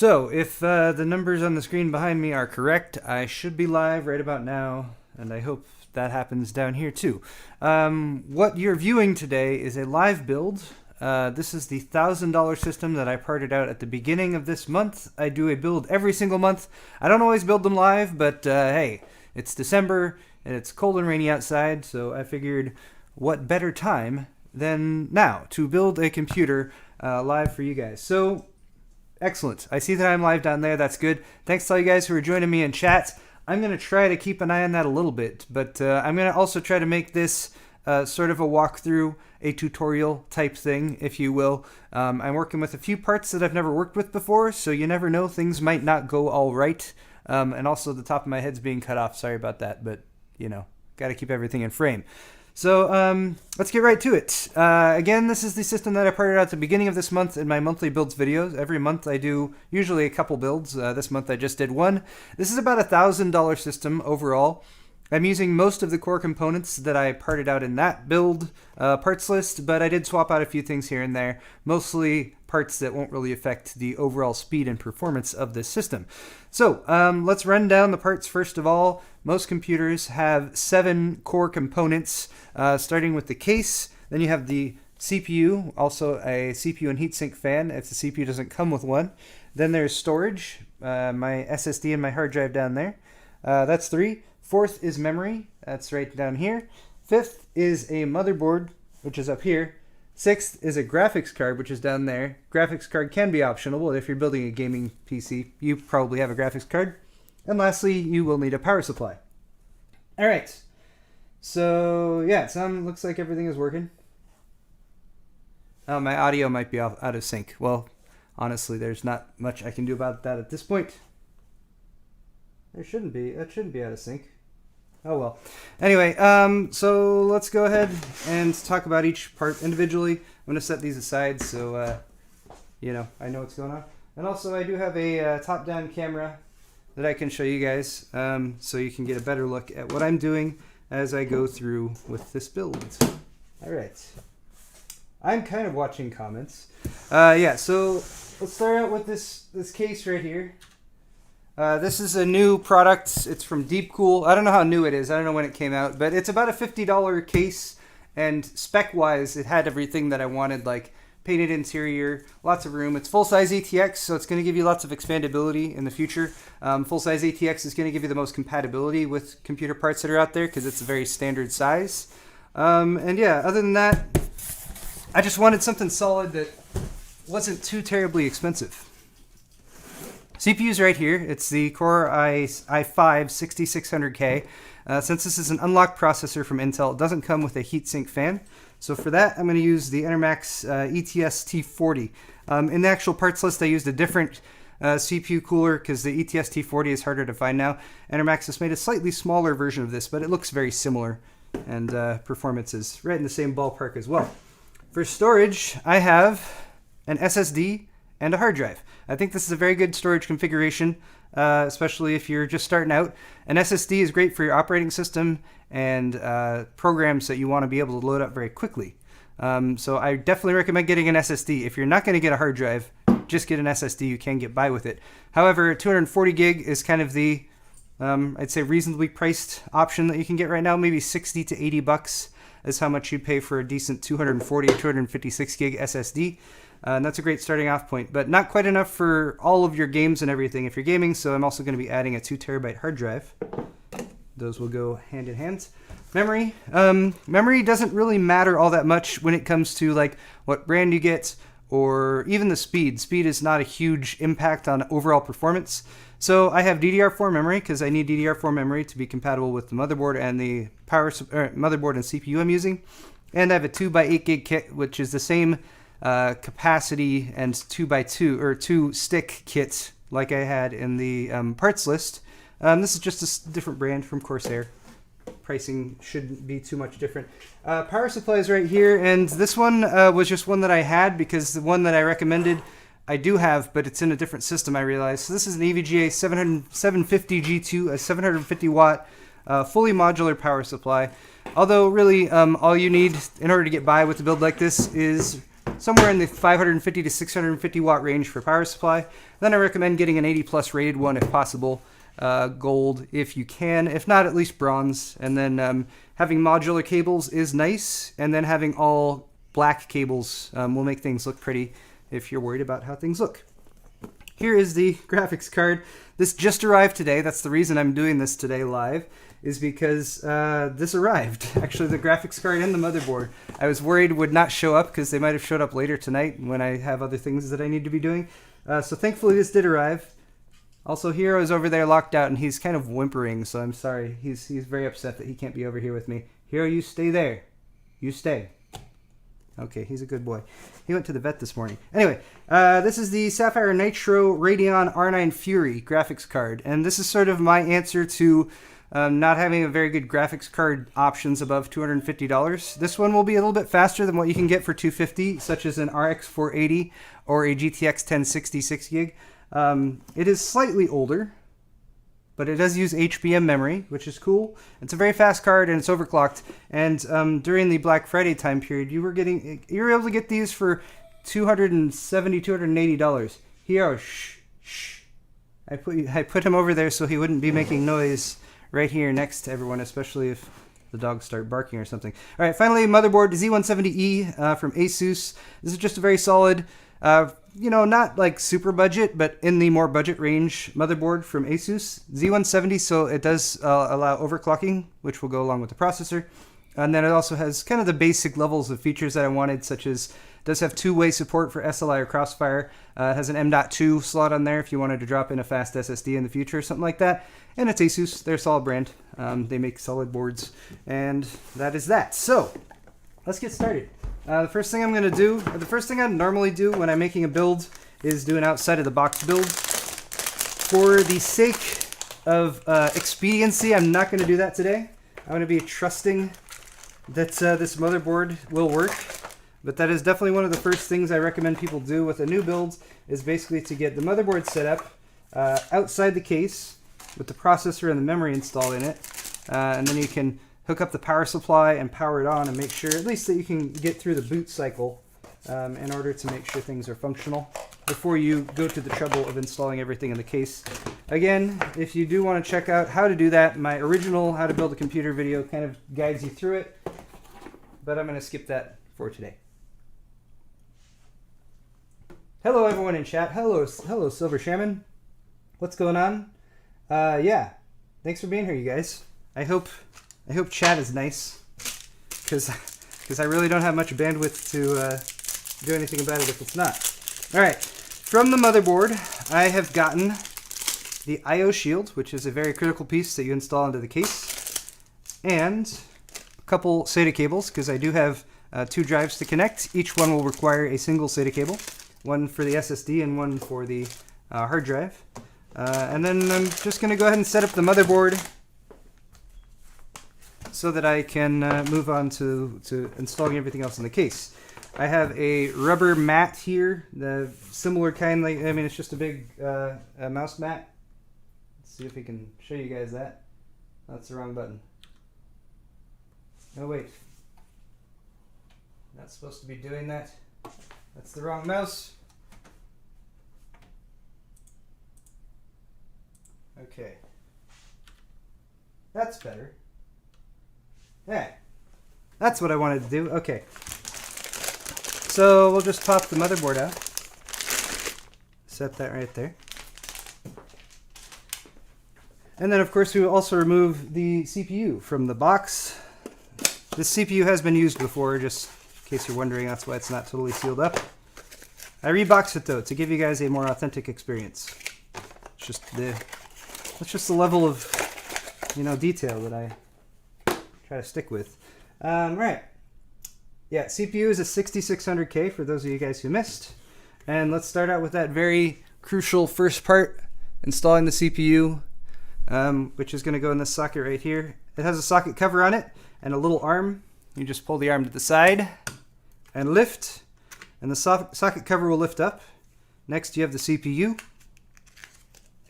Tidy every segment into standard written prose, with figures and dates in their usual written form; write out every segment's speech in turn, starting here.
So, if the numbers on the screen behind me are correct, I should be live right about now, and I hope that happens down here too. What you're viewing today is a live build. This is the $1,000 system that I parted out at the beginning of this month. I do a build every single month. I don't always build them live, but hey, it's December and it's cold and rainy outside, so I figured what better time than now to build a computer live for you guys. So, excellent. I see that I'm live down there. That's good. Thanks to all you guys who are joining me in chat. I'm going to try to keep an eye on that a little bit, but I'm going to also try to make this sort of a walkthrough, a tutorial type thing, if you will. I'm working with a few parts that I've never worked with before, so you never know. Things might not go all right. And also the top of my head's being cut off. Sorry about that, but, you know, got to keep everything in frame. So let's get right to it. Again, this is the system that I parted out at the beginning of this month in my monthly builds videos. Every month I do usually a couple builds. This month I just did one. This is about a $1,000 system overall. I'm using most of the core components that I parted out in that build parts list, but I did swap out a few things here and there, mostly parts that won't really affect the overall speed and performance of this system. So let's run down the parts first of all. Most computers have 7 core components, starting with the case. Then you have the CPU, also a CPU and heatsink fan if the CPU doesn't come with one. Then there's storage, my SSD and my hard drive down there. That's 3. 4th is memory, that's right down here. 5th is a motherboard, which is up here. 6th is a graphics card, which is down there. Graphics card can be optional, but if you're building a gaming PC, you probably have a graphics card. And lastly, you will need a power supply. Alright, so yeah, it looks like everything is working. Oh, my audio might be out of sync. Well, honestly, there's not much I can do about that at this point. There shouldn't be. That shouldn't be out of sync. Oh well. Anyway, so let's go ahead and talk about each part individually. I'm going to set these aside so, you know, I know what's going on. And also I do have a top-down camera that I can show you guys so you can get a better look at what I'm doing as I go through with this build. Alright. I'm kind of watching comments. Yeah, so let's start out with this case right here. This is a new product. It's from DeepCool. I don't know how new it is. I don't know when it came out, but it's about a $50 case, and spec-wise, it had everything that I wanted, like painted interior, lots of room. It's full-size ATX, so it's going to give you lots of expandability in the future. Full-size ATX is going to give you the most compatibility with computer parts that are out there because it's a very standard size. And yeah, other than that, I just wanted something solid that wasn't too terribly expensive. CPU's right here. It's the Core i5 6600K. Since this is an unlocked processor from Intel, it doesn't come with a heatsink fan. So for that, I'm going to use the Enermax ETS T40. In the actual parts list, I used a different CPU cooler because the ETS T40 is harder to find now. Enermax has made a slightly smaller version of this, but it looks very similar, and performance is right in the same ballpark as well. For storage, I have an SSD and a hard drive. I think this is a very good storage configuration, especially if you're just starting out. An SSD is great for your operating system and programs that you want to be able to load up very quickly. So I definitely recommend getting an SSD. If you're not going to get a hard drive, just get an SSD. You can get by with it. However, 240 gig is kind of the, I'd say, reasonably priced option that you can get right now. Maybe 60 to 80 bucks is how much you'd pay for a decent 240 or 256 gig SSD. And that's a great starting off point, but not quite enough for all of your games and everything if you're gaming, so I'm also going to be adding a 2 terabyte hard drive. Those will go hand in hand. Memory. Memory doesn't really matter all that much when it comes to like what brand you get or even the speed. Speed is not a huge impact on overall performance. So I have DDR4 memory because I need DDR4 memory to be compatible with the motherboard and the motherboard and CPU I'm using. And I have a 2x8 gig kit, which is the same capacity and 2x2 or 2 stick kit like I had in the parts list. This is just a different brand from Corsair. Pricing shouldn't be too much different. Power supply is right here, and this one was just one that I had because the one that I recommended I do have, but it's in a different system, I realized. So this is an EVGA 750 G2, a 750 watt fully modular power supply. Although really all you need in order to get by with a build like this is somewhere in the 550 to 650 watt range for power supply. Then I recommend getting an 80 plus rated one if possible. Gold if you can, if not at least bronze. And then having modular cables is nice, and then having all black cables will make things look pretty if you're worried about how things look. Here is the graphics card. This just arrived today. That's the reason I'm doing this today live, is because this arrived. Actually, the graphics card and the motherboard. I was worried would not show up because they might have showed up later tonight when I have other things that I need to be doing. So thankfully this did arrive. Also, Hero is over there locked out and he's kind of whimpering, so I'm sorry. He's very upset that he can't be over here with me. Hero, you stay there. You stay. Okay, he's a good boy. He went to the vet this morning. Anyway, this is the Sapphire NITRO Radeon R9 Fury graphics card. And this is sort of my answer to not having a very good graphics card options above $250. This one will be a little bit faster than what you can get for $250, such as an RX 480 or a GTX 1060 6GB. It is slightly older, but it does use HBM memory, which is cool. It's a very fast card and it's overclocked. And during the Black Friday time period, you were able to get these for $270, $280. Here, shh. I put him over there so he wouldn't be making noise right here next to everyone, especially if the dogs start barking or something. All right, finally, motherboard Z170E from ASUS. This is just a very solid, not like super budget, but in the more budget range motherboard from ASUS. Z170, so it does allow overclocking, which will go along with the processor. And then it also has kind of the basic levels of features that I wanted, such as it does have two-way support for SLI or Crossfire. It has an M.2 slot on there if you wanted to drop in a fast SSD in the future or something like that. And it's ASUS. They're a solid brand. They make solid boards. And that is that. So let's get started. The first thing I'm going to do, or the first thing I normally do when I'm making a build, is do an outside of the box build. For the sake of expediency, I'm not going to do that today. I'm going to be trusting that this motherboard will work. But that is definitely one of the first things I recommend people do with a new build, is basically to get the motherboard set up outside the case with the processor and the memory installed in it. And then you can hook up the power supply and power it on and make sure at least that you can get through the boot cycle in order to make sure things are functional before you go to the trouble of installing everything in the case. Again, if you do want to check out how to do that, my original How to Build a Computer video kind of guides you through it, but I'm going to skip that for today. Hello everyone in chat. Hello Silver Shaman. What's going on? Yeah, thanks for being here, you guys. I hope chat is nice, because I really don't have much bandwidth to do anything about it if it's not. All right, from the motherboard, I have gotten the I/O shield, which is a very critical piece that you install into the case, and a couple SATA cables, because I do have 2 drives to connect. Each one will require a single SATA cable, one for the SSD and one for the hard drive. And then I'm just going to go ahead and set up the motherboard so that I can move on to installing everything else in the case. I have a rubber mat here, the similar kind, it's just a big mouse mat. Let's see if we can show you guys that. That's the wrong button. Oh wait, not supposed to be doing that. That's the wrong mouse. Okay, that's better. Yeah, that's what I wanted to do. Okay, so we'll just pop the motherboard out. Set that right there. And then of course we will also remove the CPU from the box. This CPU has been used before, just in case you're wondering. That's why it's not totally sealed up. I reboxed it though to give you guys a more authentic experience. It's just the level of detail that I try to stick with. Right. Yeah, CPU is a 6600K for those of you guys who missed. And let's start out with that very crucial first part, installing the CPU, which is going to go in this socket right here. It has a socket cover on it and a little arm. You just pull the arm to the side and lift, and the socket cover will lift up. Next you have the CPU,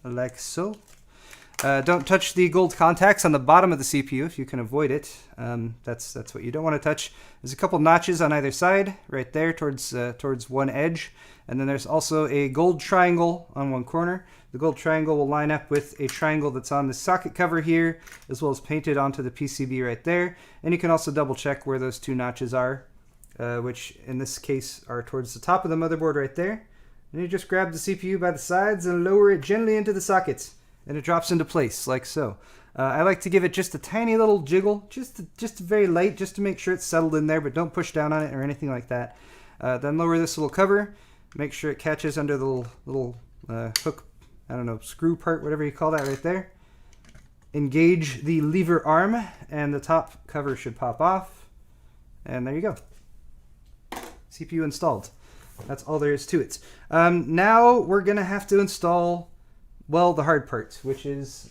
like so. Don't touch the gold contacts on the bottom of the CPU if you can avoid it. That's what you don't want to touch. There's a couple notches on either side, right there towards one edge. And then there's also a gold triangle on one corner. The gold triangle will line up with a triangle that's on the socket cover here, as well as painted onto the PCB right there. And you can also double check where those two notches are, which in this case are towards the top of the motherboard right there. And you just grab the CPU by the sides and lower it gently into the sockets. And it drops into place, like so. I like to give it just a tiny little jiggle, just very light, just to make sure it's settled in there, but don't push down on it or anything like that. Then lower this little cover, make sure it catches under the little hook, I don't know, screw part, whatever you call that right there. Engage the lever arm, and the top cover should pop off. And there you go. CPU installed. That's all there is to it. Now we're going to have to install, well, the hard part, which is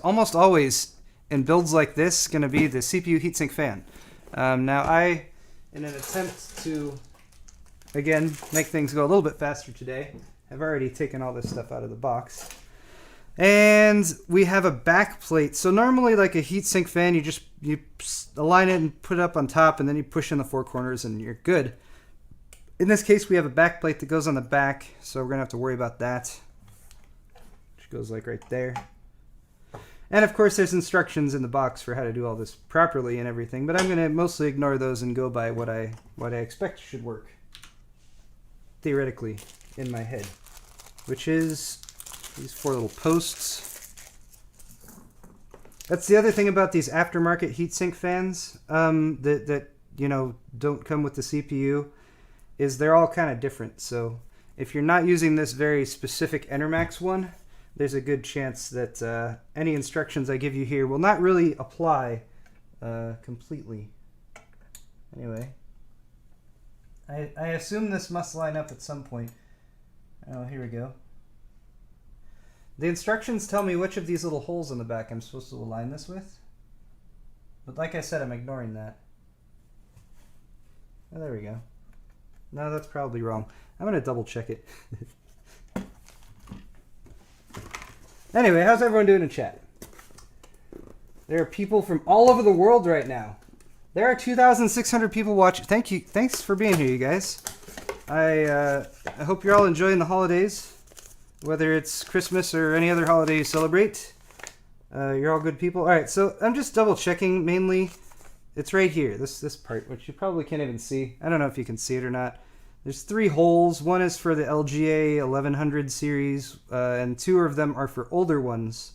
almost always in builds like this going to be the CPU heatsink fan. Now I, in an attempt to, again, make things go a little bit faster today, I've already taken all this stuff out of the box. And we have a back plate. So normally, like a heatsink fan, you align it and put it up on top, and then you push in the four corners and you're good. In this case, we have a back plate that goes on the back, so we're gonna have to worry about that. Which goes like right there. And of course, there's instructions in the box for how to do all this properly and everything, but I'm gonna mostly ignore those and go by what I expect should work, theoretically, in my head, which is these four little posts. That's the other thing about these aftermarket heatsink fans that you know don't come with the CPU, is they're all kind of different. So if you're not using this very specific Enermax one, there's a good chance that any instructions I give you here will not really apply completely. Anyway, I assume this must line up at some point. Oh, here we go. The instructions tell me which of these little holes in the back I'm supposed to align this with. But like I said, I'm ignoring that. Oh, there we go. No, that's probably wrong. I'm going to double check it. Anyway, how's everyone doing in chat? There are people from all over the world right now. There are 2,600 people watching. Thank you. Thanks for being here, you guys. I hope you're all enjoying the holidays, whether it's Christmas or any other holiday you celebrate. You're all good people. All right, so I'm just double checking mainly. It's right here, this part, which you probably can't even see. I don't know if you can see it or not. There's 3 holes. One is for the LGA 1100 series, and 2 of them are for older ones,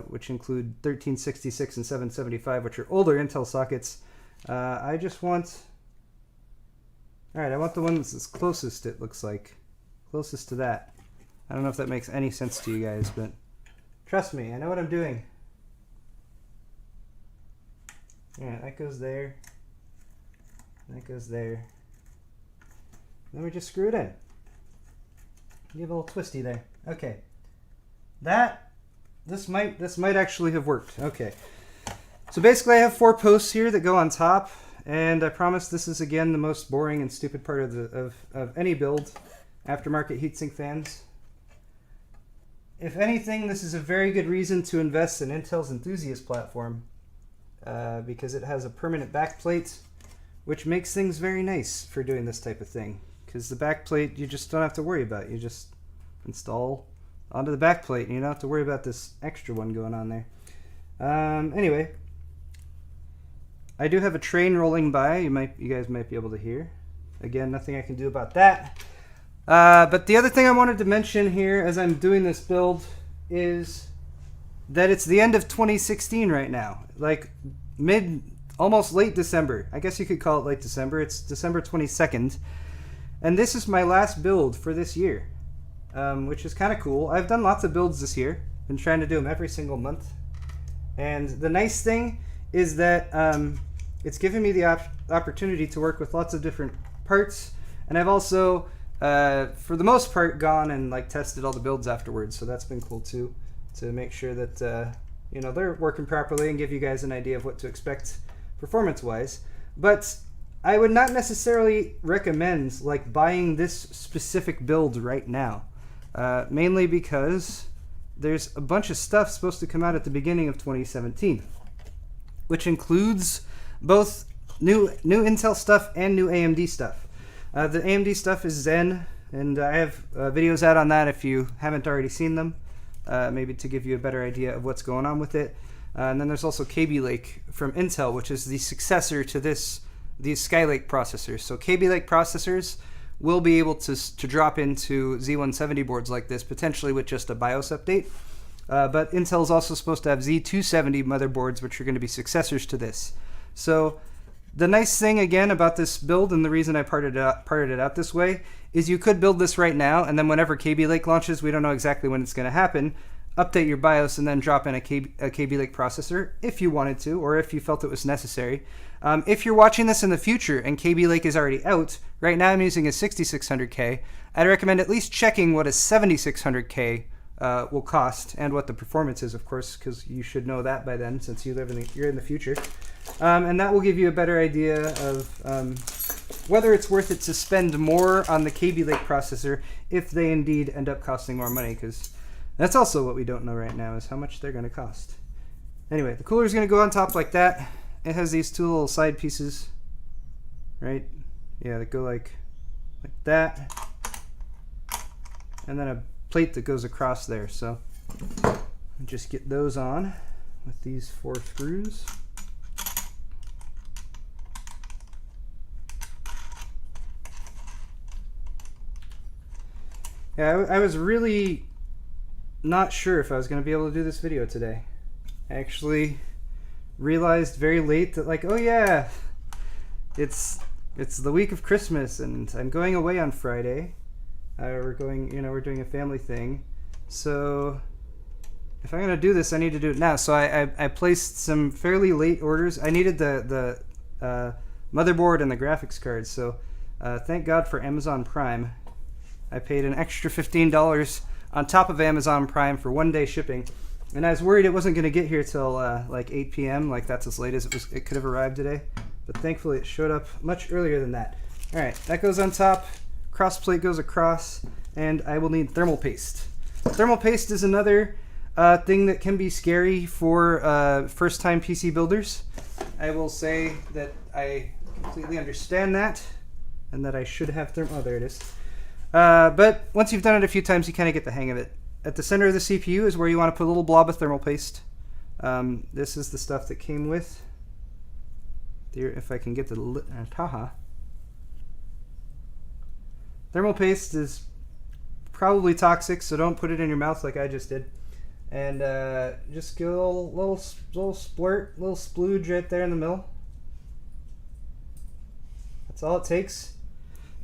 which include 1366 and 775, which are older Intel sockets. I just want... Alright, I want the one that's closest, it looks like. Closest to that. I don't know if that makes any sense to you guys, but trust me, I know what I'm doing. Yeah, that goes there. That goes there. Then we just screw it in. Give a little twisty there. Okay. This might actually have worked. Okay. So basically I have 4 posts here that go on top, and I promise this is again the most boring and stupid part of any build, aftermarket heatsink fans. If anything, this is a very good reason to invest in Intel's Enthusiast platform, because it has a permanent backplate, which makes things very nice for doing this type of thing. Because the backplate you just don't have to worry about. You just install onto the backplate, and you don't have to worry about this extra one going on there. Anyway, I do have a train rolling by. You guys might be able to hear. Again, nothing I can do about that. But the other thing I wanted to mention here as I'm doing this build is that it's the end of 2016 right now. Like almost late December. I guess you could call it late December. It's December 22nd. And this is my last build for this year, which is kind of cool. I've done lots of builds this year. Been trying to do them every single month. And the nice thing is that it's given me the opportunity to work with lots of different parts. And I've also... for the most part, gone and like tested all the builds afterwards, so that's been cool too, to make sure that you know, they're working properly and give you guys an idea of what to expect performance-wise. But I would not necessarily recommend like buying this specific build right now, mainly because there's a bunch of stuff supposed to come out at the beginning of 2017, which includes both new Intel stuff and new AMD stuff. The AMD stuff is Zen, and I have videos out on that if you haven't already seen them, maybe to give you a better idea of what's going on with it. And then there's also Kaby Lake from Intel, which is the successor to these Skylake processors. So Kaby Lake processors will be able to drop into Z170 boards like this, potentially with just a BIOS update. But Intel is also supposed to have Z270 motherboards, which are going to be successors to this. So the nice thing, again, about this build, and the reason I parted it out this way, is you could build this right now, and then whenever Kaby Lake launches, we don't know exactly when it's going to happen, update your BIOS and then drop in a Kaby Lake processor if you wanted to, or if you felt it was necessary. If you're watching this in the future and Kaby Lake is already out, right now I'm using a 6600K, I'd recommend at least checking what a 7600K will cost, and what the performance is, of course, because you should know that by then, since you're in the future. And that will give you a better idea of whether it's worth it to spend more on the Kaby Lake processor if they indeed end up costing more money, because that's also what we don't know right now, is how much they're going to cost. Anyway, the cooler is going to go on top like that. It has these two little side pieces, right? Yeah, that go like that. And then a plate that goes across there. So just get those on with these 4 screws. Yeah, I was really not sure if I was going to be able to do this video today. I actually realized very late that, like, oh yeah, it's the week of Christmas and I'm going away on Friday. We're doing a family thing. So if I'm going to do this, I need to do it now. So I placed some fairly late orders. I needed the motherboard and the graphics card. So thank God for Amazon Prime. I paid an extra $15 on top of Amazon Prime for 1-day shipping. And I was worried it wasn't going to get here till like 8 p.m. Like, that's as late as it could have arrived today. But thankfully it showed up much earlier than that. All right, that goes on top. Cross plate goes across, and I will need thermal paste. Thermal paste is another thing that can be scary for first-time PC builders. I will say that I completely understand that, and that I should have thermal. Oh, there it is. But once you've done it a few times, you kind of get the hang of it. At the center of the CPU is where you want to put a little blob of thermal paste. This is the stuff that came with. There, if I can get the haha. Thermal paste is probably toxic, so don't put it in your mouth like I just did. And just get a little splurt, little splooge right there in the middle. That's all it takes.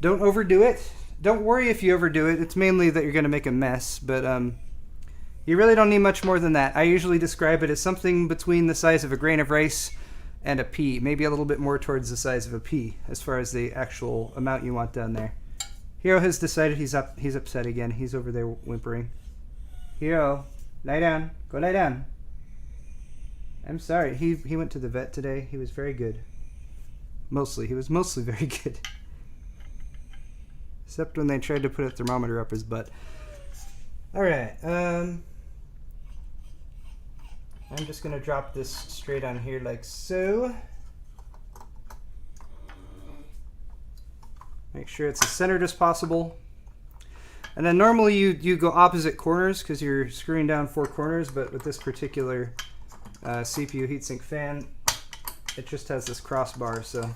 Don't overdo it. Don't worry if you overdo it. It's mainly that you're going to make a mess, but you really don't need much more than that. I usually describe it as something between the size of a grain of rice and a pea, maybe a little bit more towards the size of a pea as far as the actual amount you want down there. Hero has decided he's upset again. He's over there whimpering. Hero, lie down. Go lie down. I'm sorry. He went to the vet today. He was very good. He was mostly very good. Except when they tried to put a thermometer up his butt. Alright, I'm just going to drop this straight on here like so. Make sure it's as centered as possible. And then normally you go opposite corners because you're screwing down 4 corners, but with this particular CPU heatsink fan, it just has this crossbar, so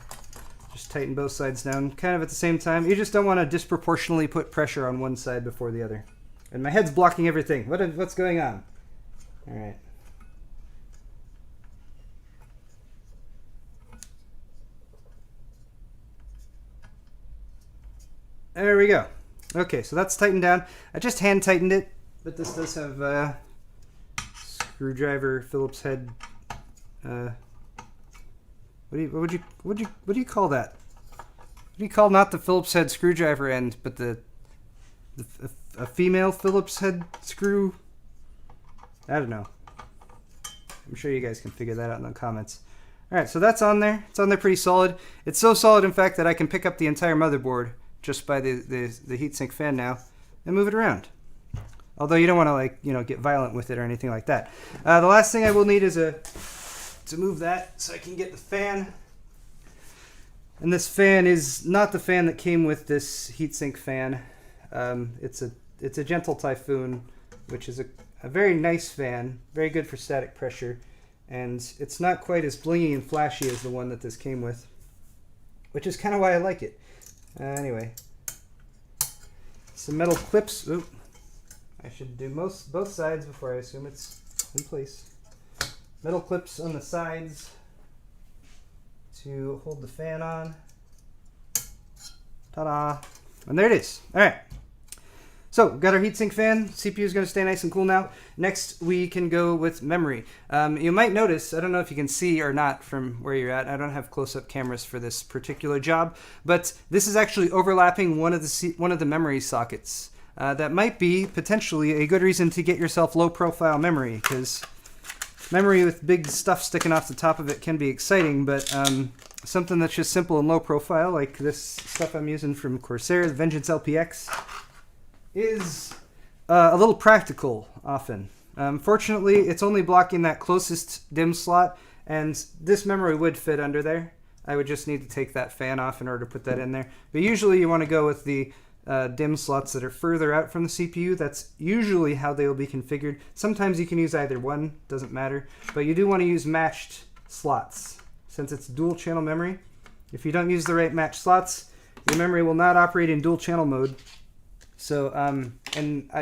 just tighten both sides down kind of at the same time. You just don't want to disproportionately put pressure on one side before the other. And my head's blocking everything. What's going on? All right. There we go. Okay, so that's tightened down. I just hand tightened it, but this does have screwdriver Phillips head. What do you call that? What do you call not the Phillips head screwdriver end, but a female Phillips head screw? I don't know. I'm sure you guys can figure that out in the comments. All right, so that's on there. It's on there pretty solid. It's so solid, in fact, that I can pick up the entire motherboard just by the heatsink fan now and move it around. Although you don't want to, like, you know, get violent with it or anything like that. The last thing I will need is to move that so I can get the fan. And this fan is not the fan that came with this heatsink fan. It's a Gentle Typhoon, which is a very nice fan, very good for static pressure, and it's not quite as blingy and flashy as the one that this came with, which is kind of why I like it. Anyway, some metal clips. Oop. I should do both sides before I assume it's in place. Metal clips on the sides to hold the fan on. Ta-da! And there it is. All right. So we've got our heatsink fan. CPU is going to stay nice and cool now. Next, we can go with memory. You might notice, I don't know if you can see or not from where you're at. I don't have close-up cameras for this particular job, but this is actually overlapping one of the memory sockets. That might be potentially a good reason to get yourself low-profile memory, because memory with big stuff sticking off the top of it can be exciting, but something that's just simple and low-profile, like this stuff I'm using from Corsair, the Vengeance LPX, is a little practical often. Fortunately, it's only blocking that closest DIMM slot, and this memory would fit under there. I would just need to take that fan off in order to put that in there. But usually you want to go with the DIMM slots that are further out from the CPU. That's usually how they will be configured. Sometimes you can use either one, doesn't matter. But you do want to use matched slots. Since it's dual channel memory, if you don't use the right matched slots, your memory will not operate in dual channel mode. So,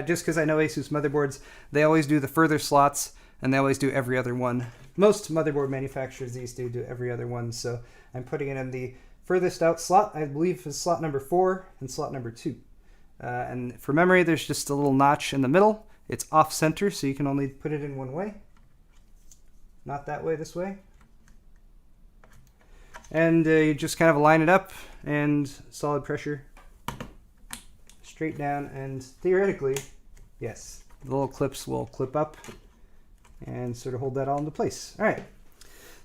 just because I know ASUS motherboards, they always do the further slots, and they always do every other one. Most motherboard manufacturers these do every other one, so I'm putting it in the furthest out slot, I believe is slot number 4 and slot number 2. And for memory, there's just a little notch in the middle. It's off center, so you can only put it in one way. Not that way, this way. And you just kind of line it up, and solid pressure. Straight down, and theoretically, yes, the little clips will clip up and sort of hold that all into place. All right,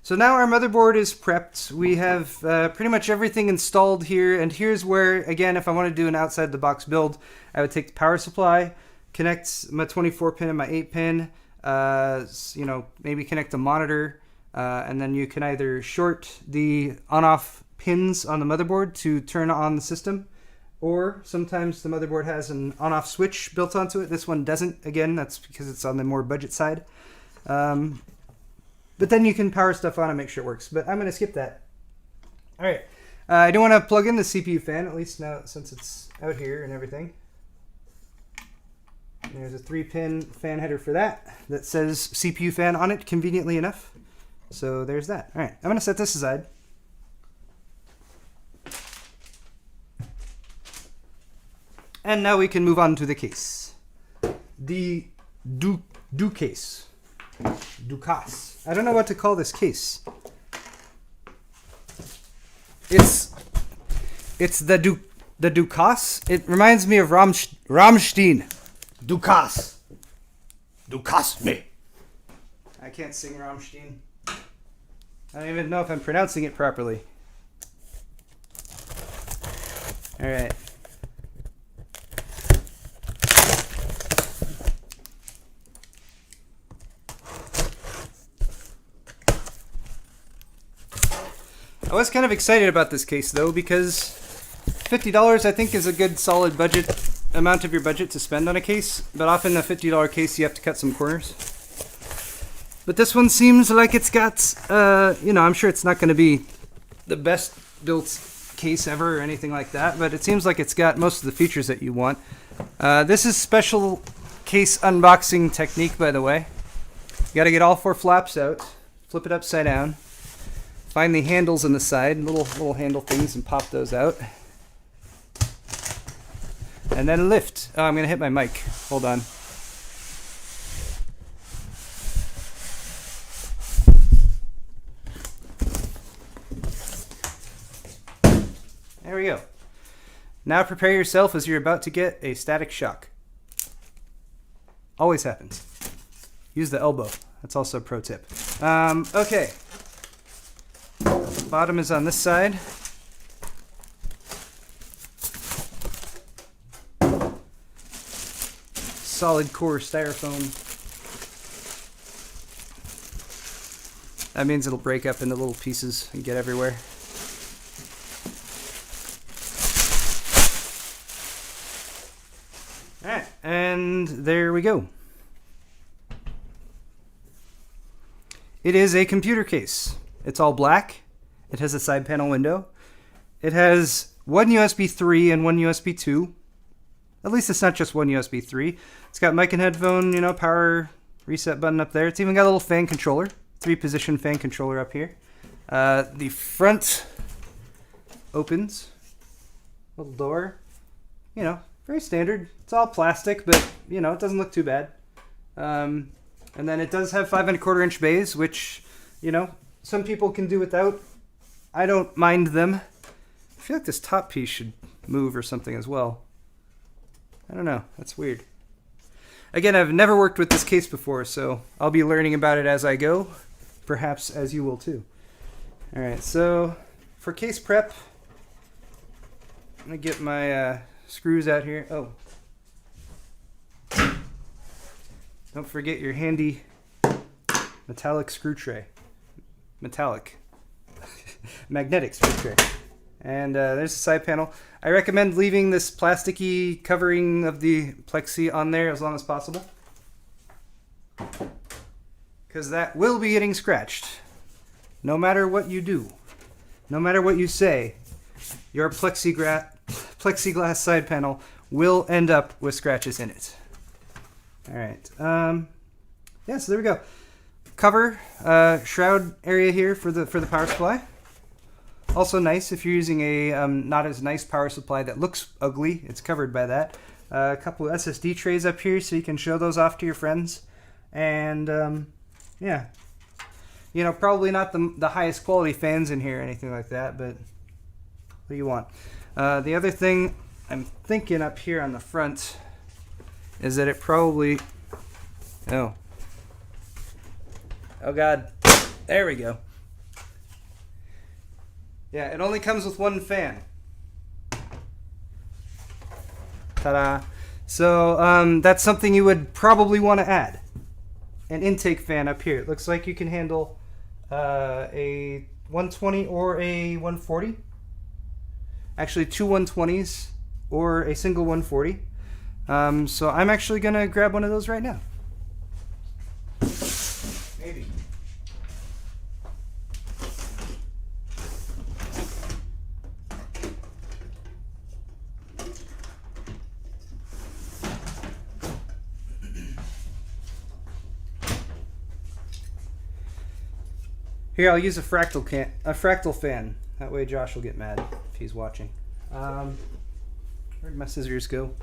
so now our motherboard is prepped. We have pretty much everything installed here, and here's where, again, if I want to do an outside the box build, I would take the power supply, connect my 24 pin and my 8 pin, you know, maybe connect the monitor, and then you can either short the on-off pins on the motherboard to turn on the system, or sometimes the motherboard has an on-off switch built onto it. This one doesn't. Again, that's because it's on the more budget side. But then you can power stuff on and make sure it works. But I'm going to skip that. All right. I do want to plug in the CPU fan, at least now since it's out here and everything. There's a 3-pin fan header for that says CPU fan on it, conveniently enough. So there's that. All right. I'm going to set this aside. And now we can move on to the case. The DuKASE. DuKASE. I don't know what to call this case. It's the DuKASE. It reminds me of Rammstein. DuKASE. DuKASE me. I can't sing Rammstein. I don't even know if I'm pronouncing it properly. All right. I was kind of excited about this case though, because $50 I think is a good solid budget amount of your budget to spend on a case, but often a $50 case you have to cut some corners. But this one seems like it's got, you know, I'm sure it's not going to be the best built case ever or anything like that, but it seems like it's got most of the features that you want. This is special case unboxing technique, by the way. You got to get all 4 flaps out, flip it upside down. Find the handles on the side, little handle things, and pop those out. And then lift. Oh, I'm going to hit my mic. Hold on. There we go. Now prepare yourself as you're about to get a static shock. Always happens. Use the elbow. That's also a pro tip. Okay. Bottom is on this side. solid core styrofoam. That means it'll break up into little pieces and get everywhere. Alright, and there we go. It is a computer case. It's all black. It has a side panel window. It has one USB 3 and one USB 2. At least it's not just one USB 3. It's got mic and headphone, you know, power reset button up there. It's even got a little fan controller. 3-position fan controller up here. The front opens. Little door. You know, very standard. It's all plastic, but, you know, it doesn't look too bad. And then it does have 5 1/4 inch bays, which, you know, some people can do without. I don't mind them. I feel like this top piece should move or something as well. I don't know. That's weird. Again, I've never worked with this case before, so I'll be learning about it as I go. Perhaps as you will too. Alright, so for case prep, I'm going to get my screws out here. Oh. Don't forget your handy metallic screw tray. Metallic. Magnetic screw tray. And there's the side panel. I recommend leaving this plasticky covering of the plexi on there as long as possible, because that will be getting scratched. No matter what you do, no matter what you say, your plexiglass side panel will end up with scratches in it. Alright, yeah, so there we go. Cover, shroud area here for the power supply. Also nice if you're using a not as nice power supply that looks ugly. It's covered by that. A couple of SSD trays up here so you can show those off to your friends. And yeah, you know, probably not the highest quality fans in here or anything like that, but what do you want? The other thing I'm thinking up here on the front is that it probably, oh god, there we go. Yeah, it only comes with one fan. Ta-da. So that's something you would probably want to add. An intake fan up here. It looks like you can handle a 120 or a 140. Actually, two 120s or a single 140. So I'm actually going to grab one of those right now. Maybe. Here, I'll use a fractal fan. That way Josh will get mad if he's watching. Where'd my scissors go?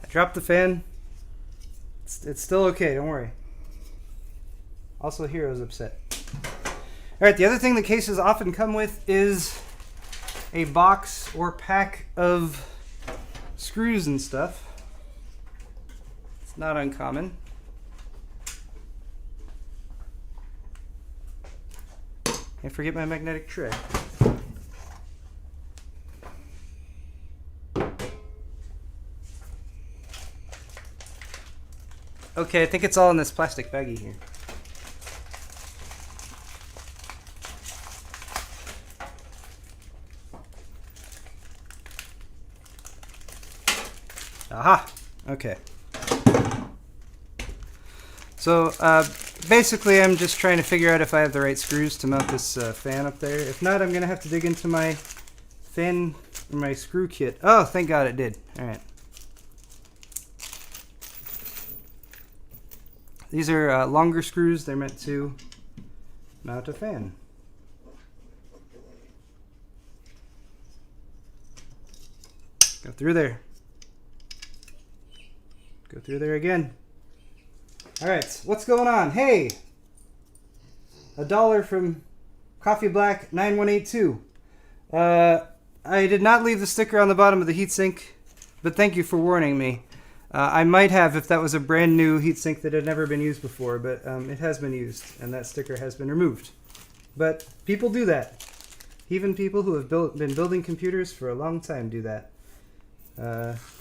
I dropped the fan. It's still okay, don't worry. Also, Hero's upset. Alright, the other thing the cases often come with is a box or pack of screws and stuff. It's not uncommon. Can't forget my magnetic tray. Okay, I think it's all in this plastic baggie here. Aha! Okay. So basically I'm just trying to figure out if I have the right screws to mount this fan up there. If not, I'm going to have to dig into my fan, my screw kit. Oh, thank God it did. Alright. These are longer screws. They're meant to mount a fan. Go through there. Go through there again. Alright, what's going on? Hey! $1 from Coffee Black 9182. I did not leave the sticker on the bottom of the heatsink, but thank you for warning me. I might have if that was a brand new heatsink that had never been used before, but it has been used, and that sticker has been removed. but people do that. Even people who have been building computers for a long time do that.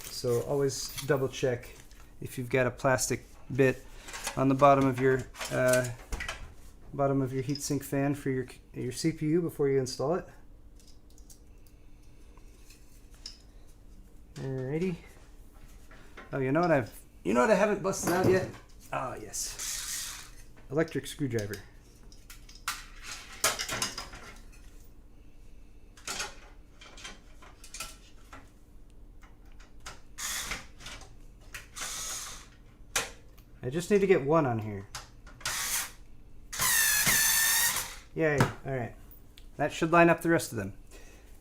So always double check if you've got a plastic bit on the bottom of your heatsink fan for your CPU before you install it. Alrighty. Oh, you know what I haven't busted out yet? Ah, yes. Electric screwdriver. I just need to get one on here. Yay. Alright. That should line up the rest of them.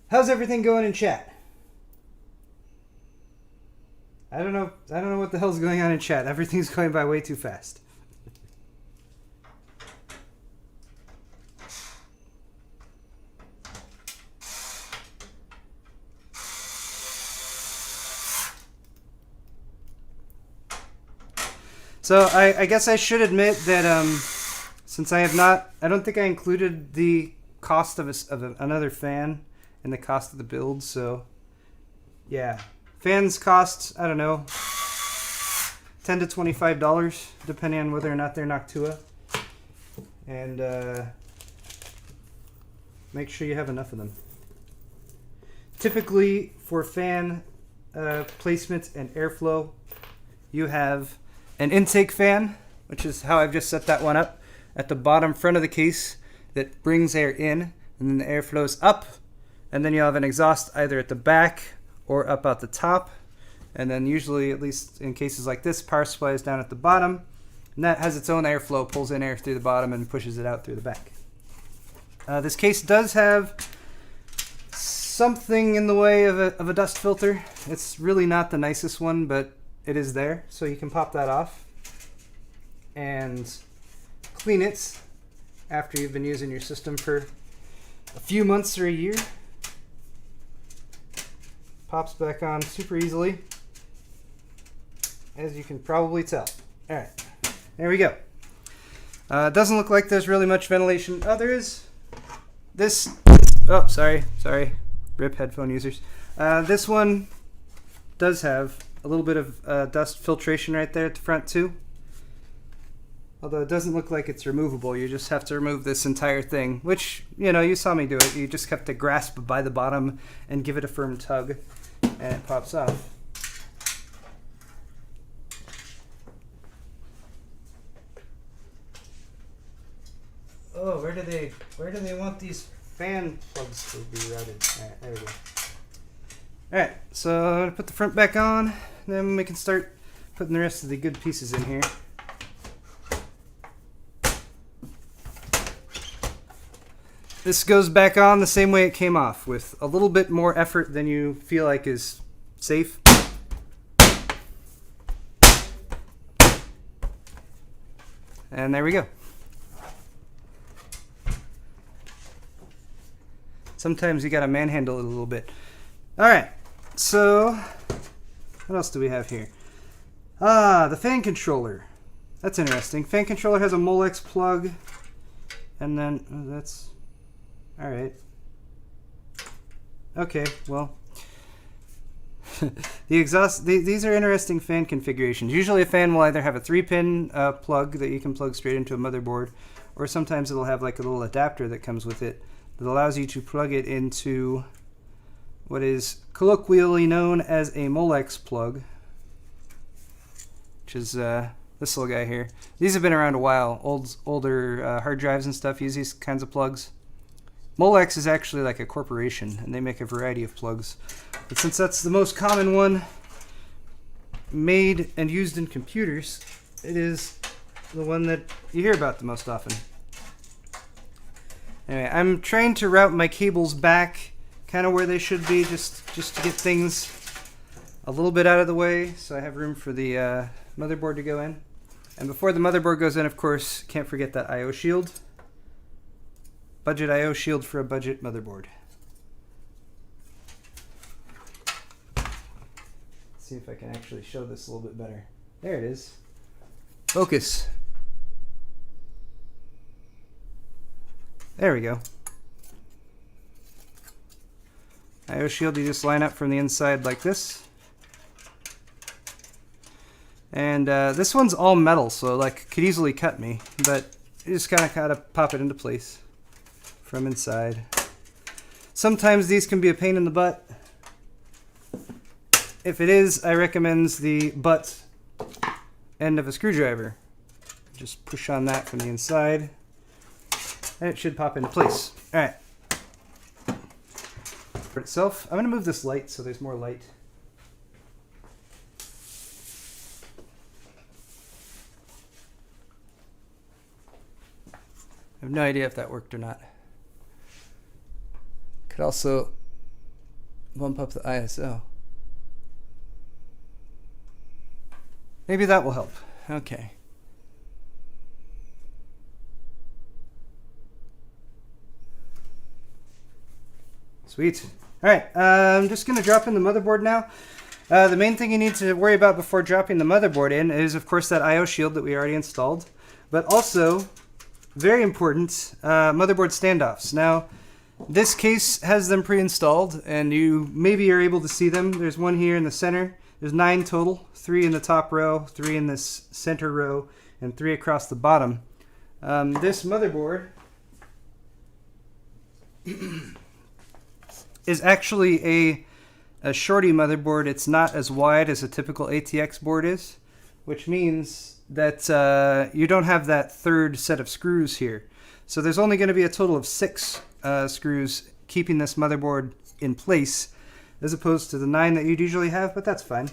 How's everything going in chat? I don't know what the hell's going on in chat. Everything's going by way too fast. So I guess I should admit that since I don't think I included the cost of another fan in the cost of the build. So yeah, fans cost, I don't know, $10 to $25 depending on whether or not they're Noctua, and make sure you have enough of them. Typically for fan placement and airflow, you have an intake fan, which is how I've just set that one up, at the bottom front of the case that brings air in, and then the air flows up, and then you'll have an exhaust either at the back or up at the top, and then usually, at least in cases like this, power supply is down at the bottom, and that has its own airflow, pulls in air through the bottom and pushes it out through the back. This case does have something in the way of a dust filter. It's really not the nicest one, but it is there, so you can pop that off and clean it after you've been using your system for a few months or a year. Pops back on super easily, as you can probably tell. All right, there we go. It doesn't look like there's really much ventilation. Oh, there is. This. Oh, sorry. Rip headphone users. This one does have a little bit of dust filtration right there at the front too. Although it doesn't look like it's removable. You just have to remove this entire thing, which, you know, you saw me do it. You just have to grasp by the bottom and give it a firm tug, and it pops off. Oh, where do they want these fan plugs to be routed? Alright, there we go. Alright, so I'm going to put the front back on, then we can start putting the rest of the good pieces in here. This goes back on the same way it came off, with a little bit more effort than you feel like is safe. And there we go. Sometimes you gotta manhandle it a little bit. Alright, so what else do we have here? The fan controller. That's interesting. Fan controller has a Molex plug, and then that's alright. Okay, well, the exhaust. These are interesting fan configurations. Usually, a fan will either have a 3-pin plug that you can plug straight into a motherboard, or sometimes it'll have like a little adapter that comes with it that allows you to plug it into what is colloquially known as a Molex plug, which is this little guy here. These have been around a while. Older hard drives and stuff use these kinds of plugs. Molex is actually like a corporation, and they make a variety of plugs. But since that's the most common one made and used in computers, it is the one that you hear about the most often. Anyway, I'm trying to route my cables back kind of where they should be, just to get things a little bit out of the way, so I have room for the motherboard to go in. And before the motherboard goes in, of course, can't forget that I/O shield. Budget I/O shield for a budget motherboard. Let's see if I can actually show this a little bit better. There it is. Focus. There we go. I/O shield, you just line up from the inside like this. And this one's all metal, so like could easily cut me, but you just kind of pop it into place from inside. Sometimes these can be a pain in the butt. If it is, I recommend the butt end of a screwdriver. Just push on that from the inside, and it should pop into place. All right. For itself, I'm going to move this light so there's more light. I have no idea if that worked or not. Could also bump up the ISO. Maybe that will help. Okay. Sweet. All right, I'm just going to drop in the motherboard now. The main thing you need to worry about before dropping the motherboard in is, of course, that I/O shield that we already installed, but also, very important, motherboard standoffs. Now, this case has them pre-installed, and you maybe are able to see them. There's one here in the center. There's 9 total, 3 in the top row, 3 in this center row, and 3 across the bottom. This motherboard is actually a shorty motherboard. It's not as wide as a typical ATX board is, which means that you don't have that third set of screws here. So there's only going to be a total of 6 screws keeping this motherboard in place, as opposed to the 9 that you'd usually have, but that's fine.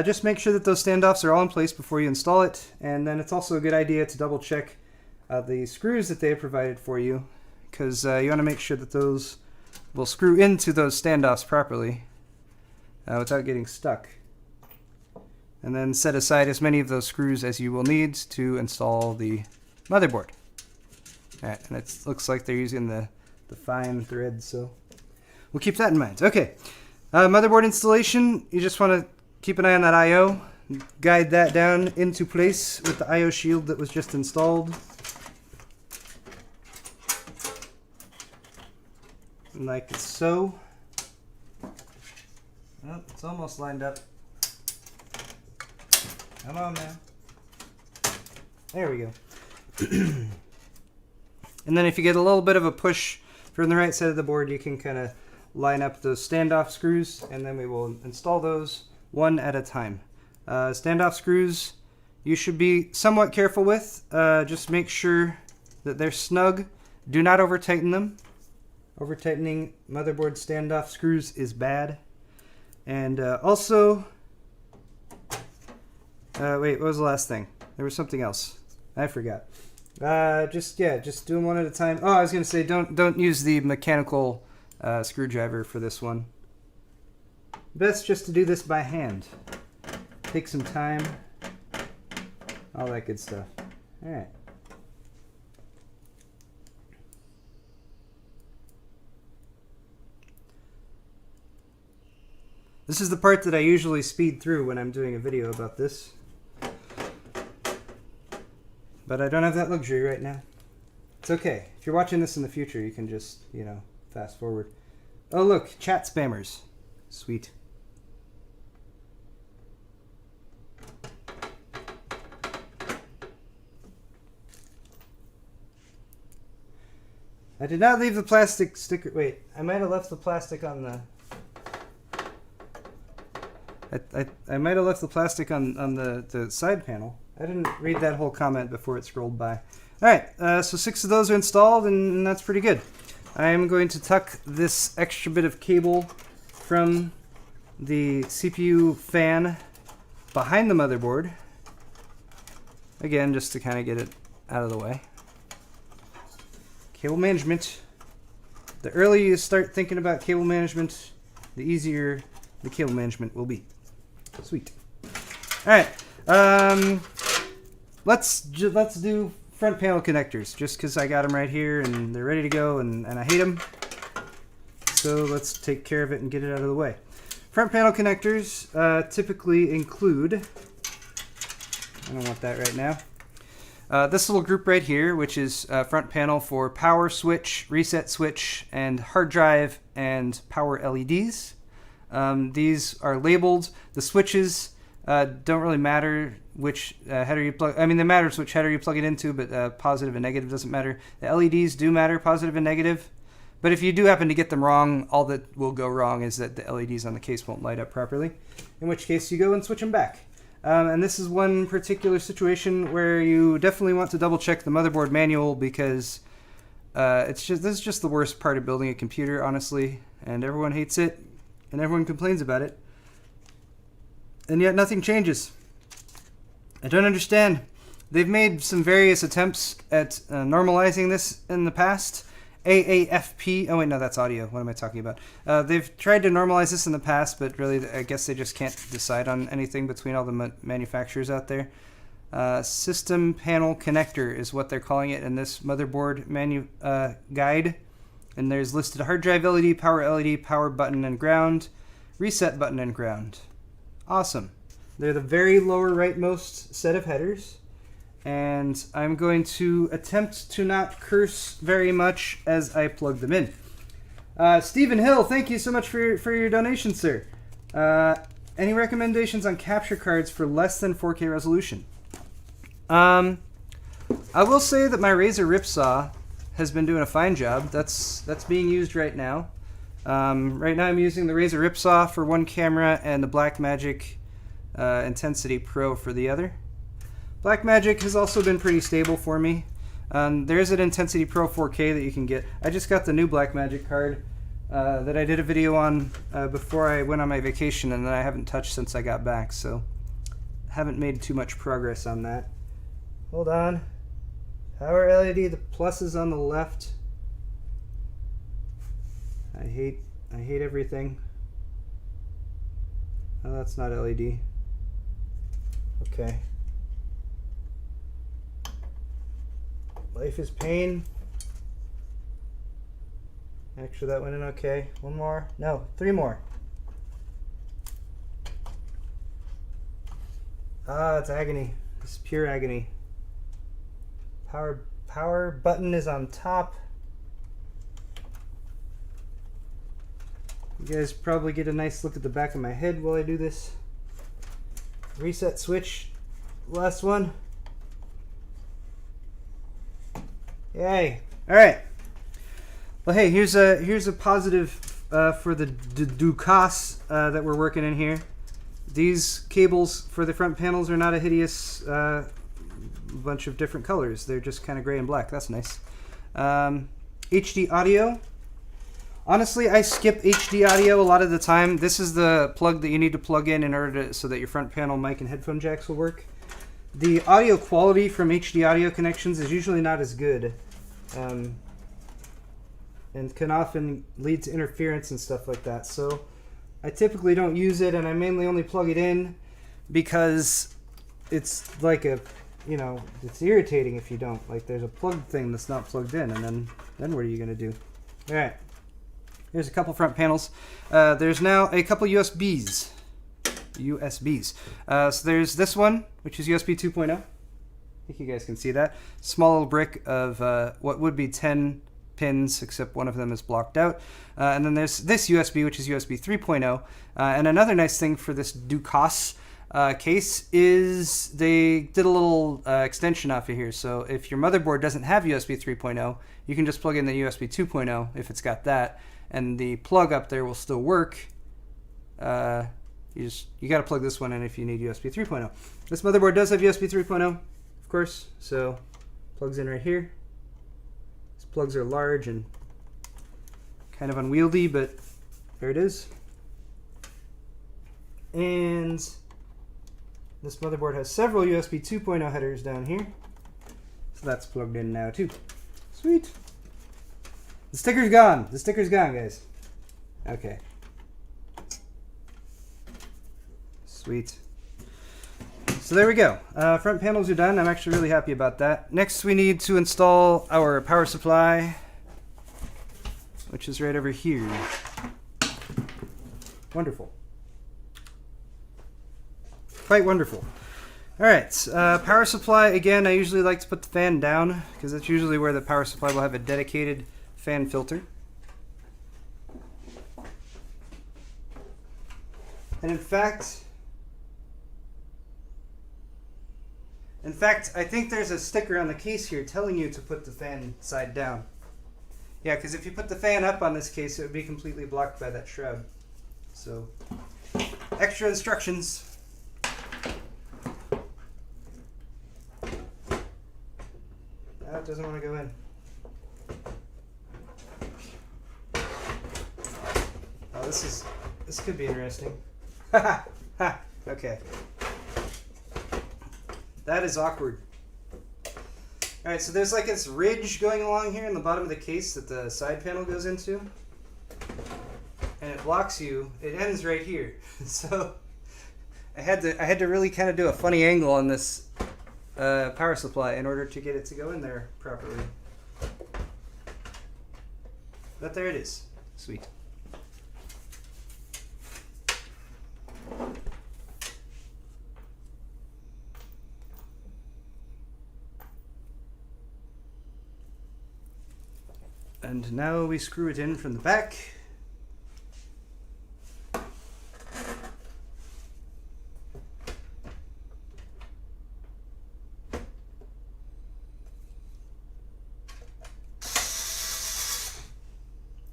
Just make sure that those standoffs are all in place before you install it, and then it's also a good idea to double check the screws that they have provided for you, because you want to make sure that those will screw into those standoffs properly without getting stuck. And then set aside as many of those screws as you will need to install the motherboard. Alright, and it looks like they're using the fine thread, so we'll keep that in mind. Okay, motherboard installation, you just want to keep an eye on that I/O, guide that down into place with the I/O shield that was just installed. Like so. Oh, it's almost lined up. Come on now. There we go. And then if you get a little bit of a push from the right side of the board, you can kind of line up those standoff screws, and then we will install those one at a time. Standoff screws you should be somewhat careful with. Just make sure that they're snug. Do not over tighten them. Over tightening motherboard standoff screws is bad. And also, wait, what was the last thing? There was something else. I forgot. Just do them one at a time. Oh, I was gonna say don't use the mechanical screwdriver for this one. Best just to do this by hand. Take some time. All that good stuff. All right. This is the part that I usually speed through when I'm doing a video about this. But I don't have that luxury right now. It's okay. If you're watching this in the future, you can just, fast forward. Oh look, chat spammers. Sweet. I did not leave the plastic sticker. Wait, I might have left the plastic on the... I might have left the plastic on the side panel. I didn't read that whole comment before it scrolled by. Alright, so 6 of those are installed, and that's pretty good. I am going to tuck this extra bit of cable from the CPU fan behind the motherboard. Again, just to kind of get it out of the way. Cable management. The earlier you start thinking about cable management, the easier the cable management will be. Sweet. All right. Let's do front panel connectors, just because I got them right here and they're ready to go, and I hate them. So let's take care of it and get it out of the way. Front panel connectors typically include, I don't want that right now. This little group right here, which is front panel for power switch, reset switch, and hard drive and power LEDs. These are labeled. The switches don't really matter which header you plug. I mean, it matters which header you plug it into, but positive and negative doesn't matter. The LEDs do matter, positive and negative. But if you do happen to get them wrong, all that will go wrong is that the LEDs on the case won't light up properly, in which case you go and switch them back. And this is one particular situation where you definitely want to double check the motherboard manual, because this is just the worst part of building a computer, honestly, and everyone hates it and everyone complains about it, and yet nothing changes. I don't understand. They've made some various attempts at normalizing this in the past. AAFP. Oh wait, no, that's audio. What am I talking about? They've tried to normalize this in the past, but really, I guess they just can't decide on anything between all the manufacturers out there. System panel connector is what they're calling it in this motherboard guide. And there's listed hard drive LED, power button and ground, reset button and ground. Awesome. They're the very lower rightmost set of headers. And I'm going to attempt to not curse very much as I plug them in. Stephen Hill, thank you so much for your donation, sir. Any recommendations on capture cards for less than 4K resolution? I will say that my Razer Ripsaw has been doing a fine job. That's being used right now. Right now I'm using the Razer Ripsaw for one camera and the Blackmagic Intensity Pro for the other. Blackmagic has also been pretty stable for me. There is an Intensity Pro 4K that you can get. I just got the new Blackmagic card that I did a video on before I went on my vacation, and that I haven't touched since I got back, so I haven't made too much progress on that. Hold on. Power LED, the plus is on the left. I hate everything. Oh, that's not LED. Okay. Life is pain. Actually, that went in okay. One more. No, three more. Ah, it's agony. It's pure agony. Power button is on top. You guys probably get a nice look at the back of my head while I do this. Reset switch. Last one. Yay! All right. Well, hey, here's a positive for the DUKASE that we're working in here. These cables for the front panels are not a hideous bunch of different colors. They're just kind of gray and black. That's nice. HD audio. Honestly, I skip HD audio a lot of the time. This is the plug that you need to plug in order to, so that your front panel mic and headphone jacks will work. The audio quality from HD audio connections is usually not as good, and can often lead to interference and stuff like that. So I typically don't use it, and I mainly only plug it in because it's like a, it's irritating if you don't. Like, there's a plug thing that's not plugged in, and then what are you going to do? All right. Here's a couple front panels. There's now a couple USBs. So there's this one, which is USB 2.0. I think you guys can see that. Small little brick of what would be 10 pins, except one of them is blocked out. And then there's this USB, which is USB 3.0. And another nice thing for this DUKASE case is they did a little extension off of here. So if your motherboard doesn't have USB 3.0, you can just plug in the USB 2.0 if it's got that, and the plug up there will still work. You got to plug this one in if you need USB 3.0. This motherboard does have USB 3.0, of course, so plugs in right here. These plugs are large and kind of unwieldy, but there it is. And this motherboard has several USB 2.0 headers down here, so that's plugged in now too. Sweet. The sticker's gone. The sticker's gone, guys. Okay. Sweet. So there we go. Front panels are done. I'm actually really happy about that. Next, we need to install our power supply, which is right over here. Wonderful. Quite wonderful. All right, power supply. Again, I usually like to put the fan down because that's usually where the power supply will have a dedicated fan filter. And in fact, I think there's a sticker on the case here telling you to put the fan side down. Yeah, because if you put the fan up on this case, it would be completely blocked by that shroud. So, extra instructions. That doesn't want to go in. Oh, this could be interesting. Ha ha. Okay. That is awkward. All right, so there's like this ridge going along here in the bottom of the case that the side panel goes into, and it blocks you. It ends right here. So I had to really kind of do a funny angle on this power supply in order to get it to go in there properly. But there it is. Sweet. And now we screw it in from the back.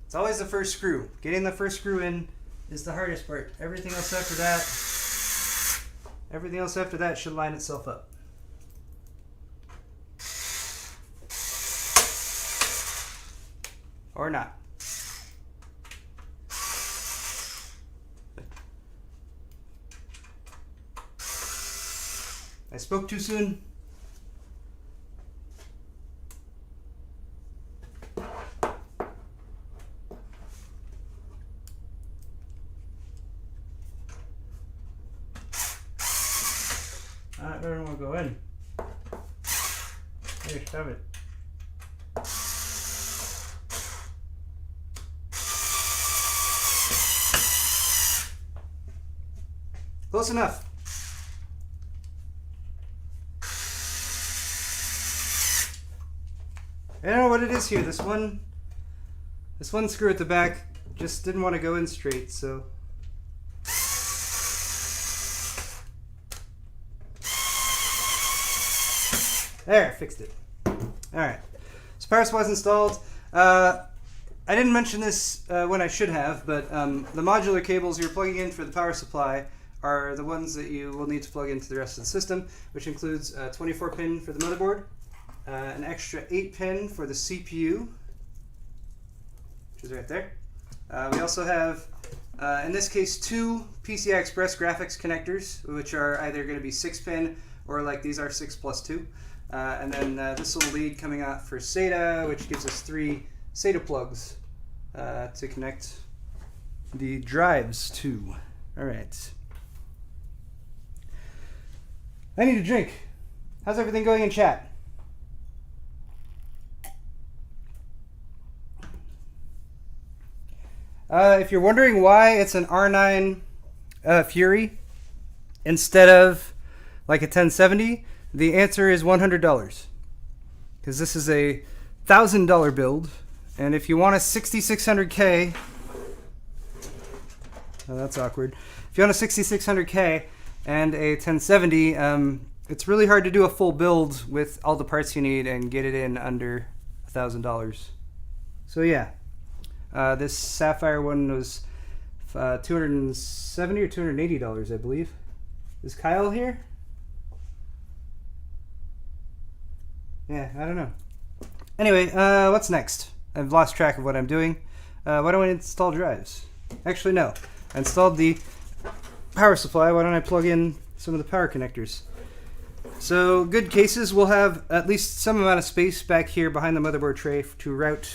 It's always the first screw. Getting the first screw in is the hardest part. Everything else after that should line itself up. Or not. I spoke too soon. I don't want to go in. Here, shove it. Close enough. I don't know what it is here. This one screw at the back just didn't want to go in straight, so. There, fixed it. Alright, so power supply is installed. I didn't mention this when I should have, but the modular cables you're plugging in for the power supply are the ones that you will need to plug into the rest of the system, which includes a 24-pin for the motherboard, an extra 8-pin for the CPU, which is right there. We also have, in this case, 2 PCI Express graphics connectors, which are either going to be 6-pin or like these are 6+2. And then this little lead coming out for SATA, which gives us 3 SATA plugs to connect the drives to. All right. I need a drink. How's everything going in chat? If you're wondering why it's an R9 Fury instead of like a 1070, the answer is $100. Because this is a $1,000 build, and if you want a 6600K, oh, that's awkward. If you want a 6600K and a 1070, it's really hard to do a full build with all the parts you need and get it in under $1,000. So yeah, this Sapphire one was $270 or $280, I believe. Is Kyle here? Yeah, I don't know. Anyway, what's next? I've lost track of what I'm doing. Why don't I install drives? Actually, no. I installed the power supply. Why don't I plug in some of the power connectors? So good cases will have at least some amount of space back here behind the motherboard tray to route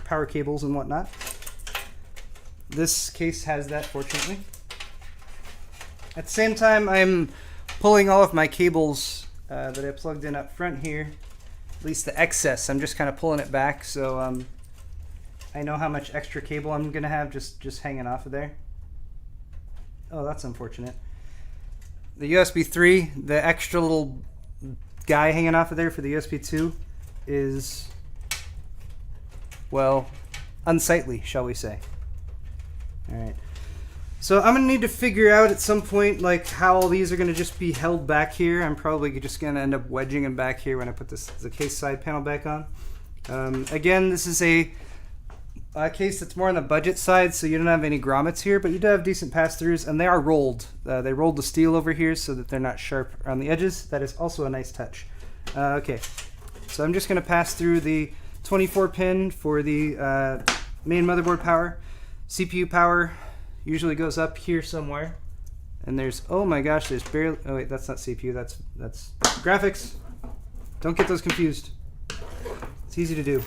power cables and whatnot. This case has that, fortunately. At the same time, I'm pulling all of my cables that I plugged in up front here. At least the excess, I'm just kind of pulling it back, so I know how much extra cable I'm gonna have just hanging off of there. Oh, that's unfortunate. USB 3, the extra little guy hanging off of there for the USB 2 is, well, unsightly, shall we say. Alright. So I'm going to need to figure out at some point like how all these are going to just be held back here. I'm probably just going to end up wedging them back here when I put the case side panel back on. Again, this is a case that's more on the budget side, so you don't have any grommets here, but you do have decent pass-throughs, and they are rolled. They rolled the steel over here so that they're not sharp around the edges. That is also a nice touch. Okay, so I'm just going to pass through the 24 pin for the main motherboard power. CPU power usually goes up here somewhere, and there's, oh my gosh, there's barely, oh wait, that's not CPU, that's graphics. Don't get those confused. It's easy to do.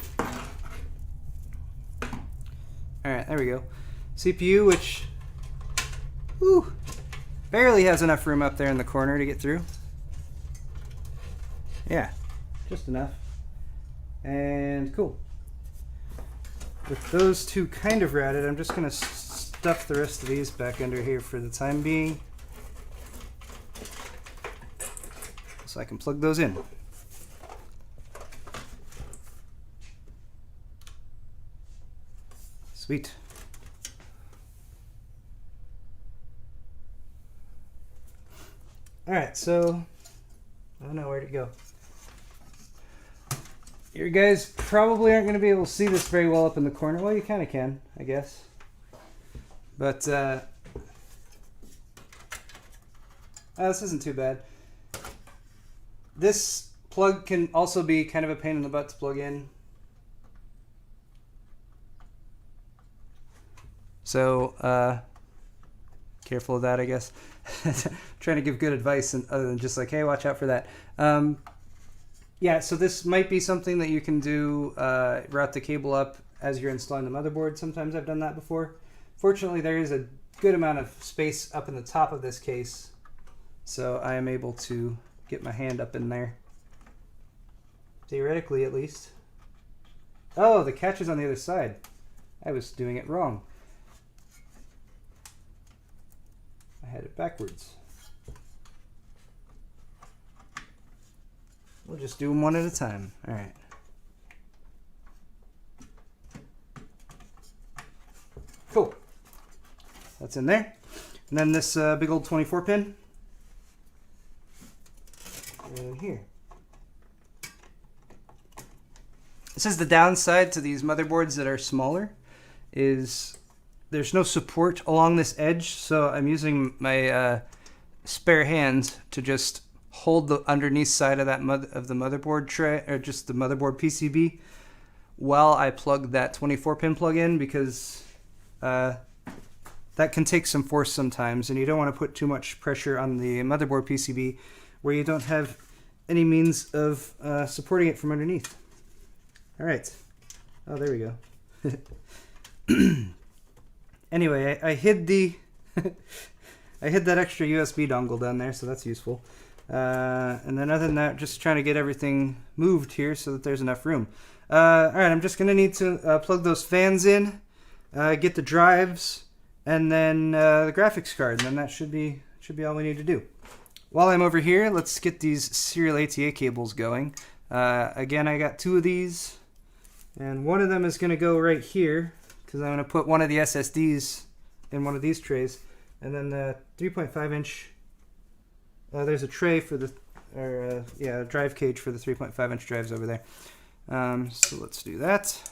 Alright, there we go. CPU, which, whew, barely has enough room up there in the corner to get through. Yeah, just enough. And cool. With those two kind of routed, I'm just going to stuff the rest of these back under here for the time being, so I can plug those in. Sweet. Alright, so, oh no, where'd it go? You guys probably aren't going to be able to see this very well up in the corner. Well, you kind of can, I guess. But, this isn't too bad. This plug can also be kind of a pain in the butt to plug in. So, careful of that, I guess. Trying to give good advice and other than just like, hey, watch out for that. Yeah, so this might be something that you can do, route the cable up as you're installing the motherboard. Sometimes I've done that before. Fortunately, there is a good amount of space up in the top of this case, so I am able to get my hand up in there. Theoretically, at least. Oh, the catch is on the other side. I was doing it wrong. I had it backwards. We'll just do them one at a time. All right. Cool. That's in there. And then this big old 24 pin. In here. This is the downside to these motherboards that are smaller, is there's no support along this edge, so I'm using my spare hand to just hold the underneath side of that the motherboard tray, or just the motherboard PCB, while I plug that 24 pin plug in, because that can take some force sometimes, and you don't want to put too much pressure on the motherboard PCB where you don't have any means of supporting it from underneath. All right. Oh, there we go. Anyway, I hid the I hid that extra USB dongle down there, so that's useful. And then other than that, just trying to get everything moved here so that there's enough room. All right, I'm just going to need to plug those fans in, get the drives, and then the graphics card, and then that should be all we need to do. While I'm over here, let's get these serial ATA cables going. Again, I got two of these, and one of them is going to go right here, because I'm going to put one of the SSDs in one of these trays, and then the 3.5 inch, there's a tray for the, a drive cage for the 3.5 inch drives over there. So let's do that.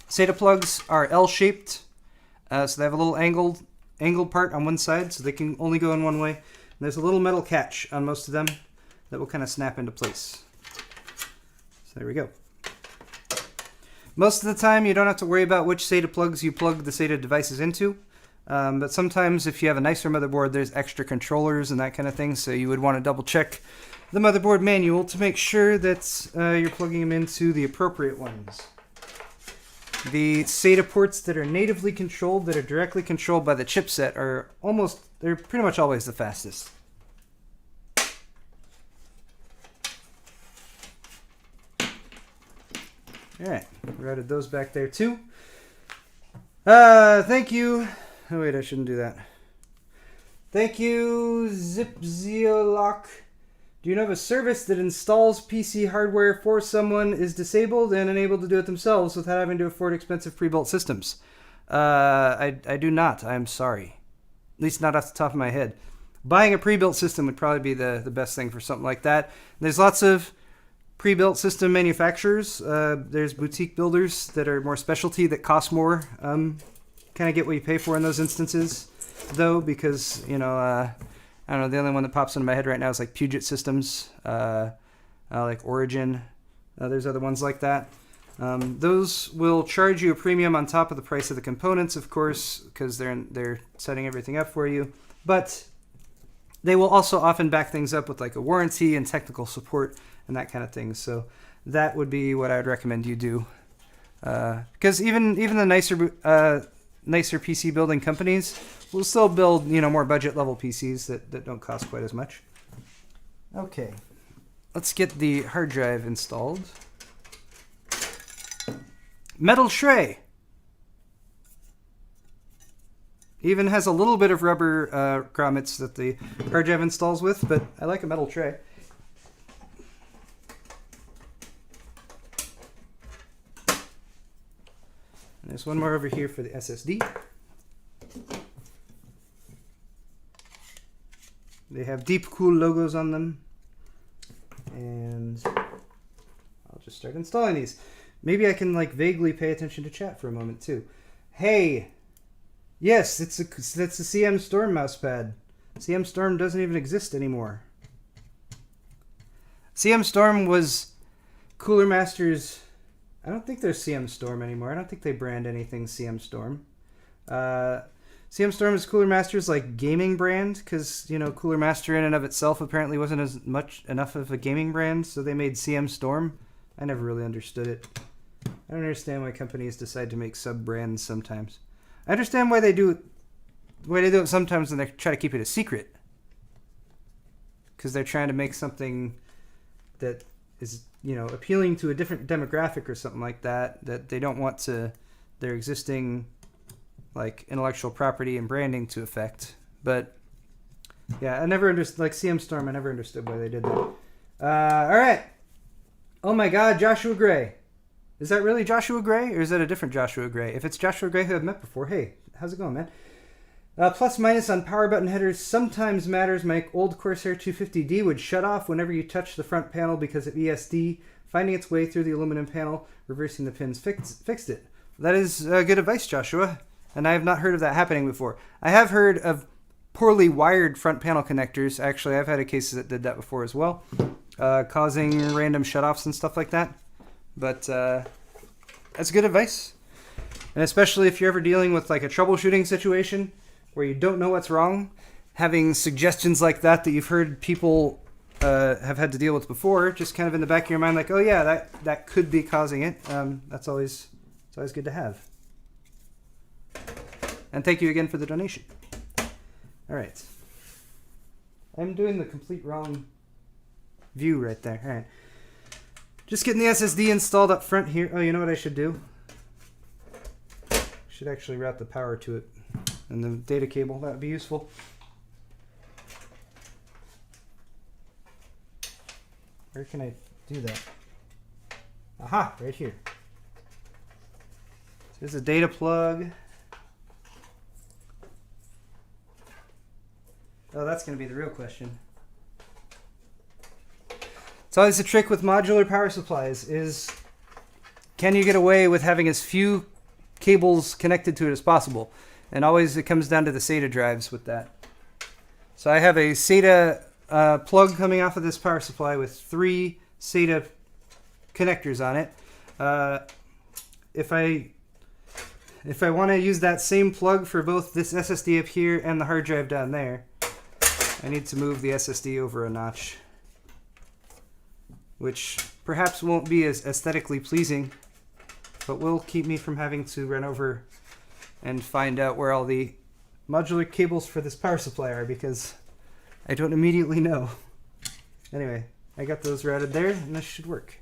SATA plugs are L-shaped, so they have a little angled part on one side, so they can only go in one way. And there's a little metal catch on most of them that will kind of snap into place. So there we go. Most of the time, you don't have to worry about which SATA plugs you plug the SATA devices into, but sometimes if you have a nicer motherboard, there's extra controllers and that kind of thing, so you would want to double check the motherboard manual to make sure that you're plugging them into the appropriate ones. The SATA ports that are natively controlled, that are directly controlled by the chipset, they're pretty much always the fastest. Alright, routed those back there too. Thank you. Oh wait, I shouldn't do that. Thank you, Zipziolock. Do you know of a service that installs PC hardware for someone is disabled and unable to do it themselves without having to afford expensive pre-built systems? I do not. I'm sorry. At least not off the top of my head. Buying a pre-built system would probably be the best thing for something like that. There's lots of pre-built system manufacturers. There's boutique builders that are more specialty that cost more. Kind of get what you pay for in those instances, though, because, you know, I don't know, the only one that pops into my head right now is like Puget Systems, like Origin. There's other ones like that. Those will charge you a premium on top of the price of the components, of course, because they're setting everything up for you. But they will also often back things up with like a warranty and technical support and that kind of thing. So that would be what I would recommend you do. Because even the nicer PC building companies will still build, you know, more budget level PCs that don't cost quite as much. Okay, let's get the hard drive installed. Metal tray. Even has a little bit of rubber grommets that the hard drive installs with, but I like a metal tray. And there's one more over here for the SSD. They have DeepCool logos on them. And I'll just start installing these. Maybe I can like vaguely pay attention to chat for a moment too. Hey! Yes, that's a CM Storm mousepad. CM Storm doesn't even exist anymore. CM Storm was Cooler Master's... I don't think there's CM Storm anymore. I don't think they brand anything CM Storm. CM Storm is Cooler Master's like gaming brand, because, you know, Cooler Master in and of itself apparently wasn't enough of a gaming brand, so they made CM Storm. I never really understood it. I don't understand why companies decide to make sub-brands sometimes. I understand why they do it sometimes, and they try to keep it a secret. Because they're trying to make something that is, you know, appealing to a different demographic or something like that, that they don't want their existing, like, intellectual property and branding to affect. But, yeah, I never understood, like, CM Storm, I never understood why they did that. Alright. Oh my god, Joshua Gray. Is that really Joshua Gray, or is that a different Joshua Gray? If it's Joshua Gray who I've met before, hey, how's it going, man? Plus minus on power button headers sometimes matters. My old Corsair 250D would shut off whenever you touch the front panel because of ESD finding its way through the aluminum panel. Reversing the pins fixed it. That is good advice, Joshua, and I have not heard of that happening before. I have heard of poorly wired front panel connectors. Actually, I've had a case that did that before as well, causing random shutoffs and stuff like that. But that's good advice. And especially if you're ever dealing with like a troubleshooting situation where you don't know what's wrong, having suggestions like that you've heard people have had to deal with before, just kind of in the back of your mind, like, oh yeah, that could be causing it. It's always good to have. And thank you again for the donation. All right. I'm doing the complete wrong view right there. All right. Just getting the SSD installed up front here. Oh, you know what I should do? Should actually route the power to it and the data cable. That would be useful. Where can I do that? Aha, right here. So there's a data plug. Oh, that's going to be the real question. It's always a trick with modular power supplies is, can you get away with having as few cables connected to it as possible? And always it comes down to the SATA drives with that. So I have a SATA plug coming off of this power supply with 3 SATA connectors on it. If I want to use that same plug for both this SSD up here and the hard drive down there, I need to move the SSD over a notch, which perhaps won't be as aesthetically pleasing, but will keep me from having to run over and find out where all the modular cables for this power supply are, because I don't immediately know. Anyway, I got those routed there, and this should work.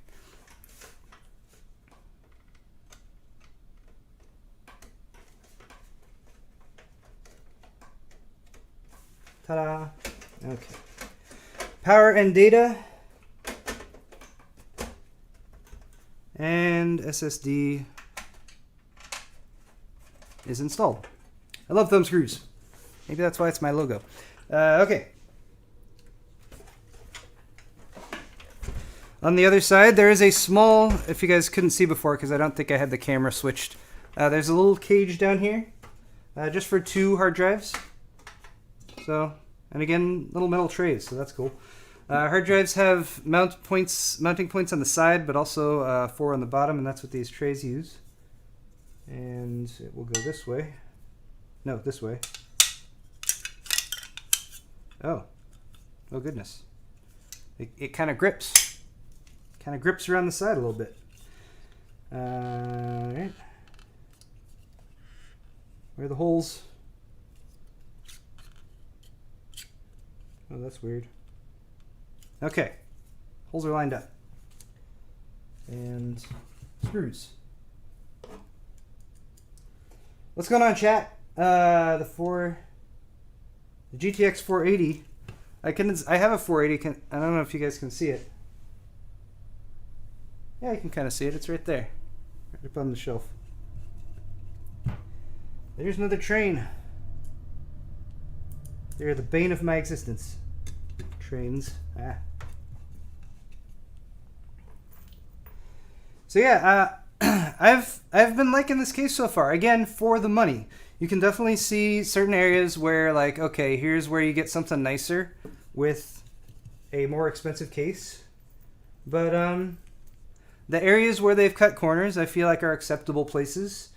Ta-da. Okay. Power and data. And SSD is installed. I love thumb screws. Maybe that's why it's my logo. Okay. On the other side, there is a small, if you guys couldn't see before, because I don't think I had the camera switched, there's a little cage down here, just for 2 hard drives. So, and again, little metal trays, so that's cool. Hard drives have mounting points on the side, but also 4 on the bottom, and that's what these trays use. And it will go this way. No, this way. Oh goodness. It kind of grips. Kind of grips around the side a little bit. Right. Where are the holes? Oh, that's weird. Okay. Holes are lined up. And screws. What's going on, chat? The GTX 480. I have a 480. I don't know if you guys can see it. Yeah, you can kind of see it. It's right there. Right up on the shelf. There's another train. They're the bane of my existence. Trains. Ah. So yeah, I've been liking this case so far. Again, for the money. You can definitely see certain areas where, like, okay, here's where you get something nicer with a more expensive case. But the areas where they've cut corners, I feel like are acceptable places.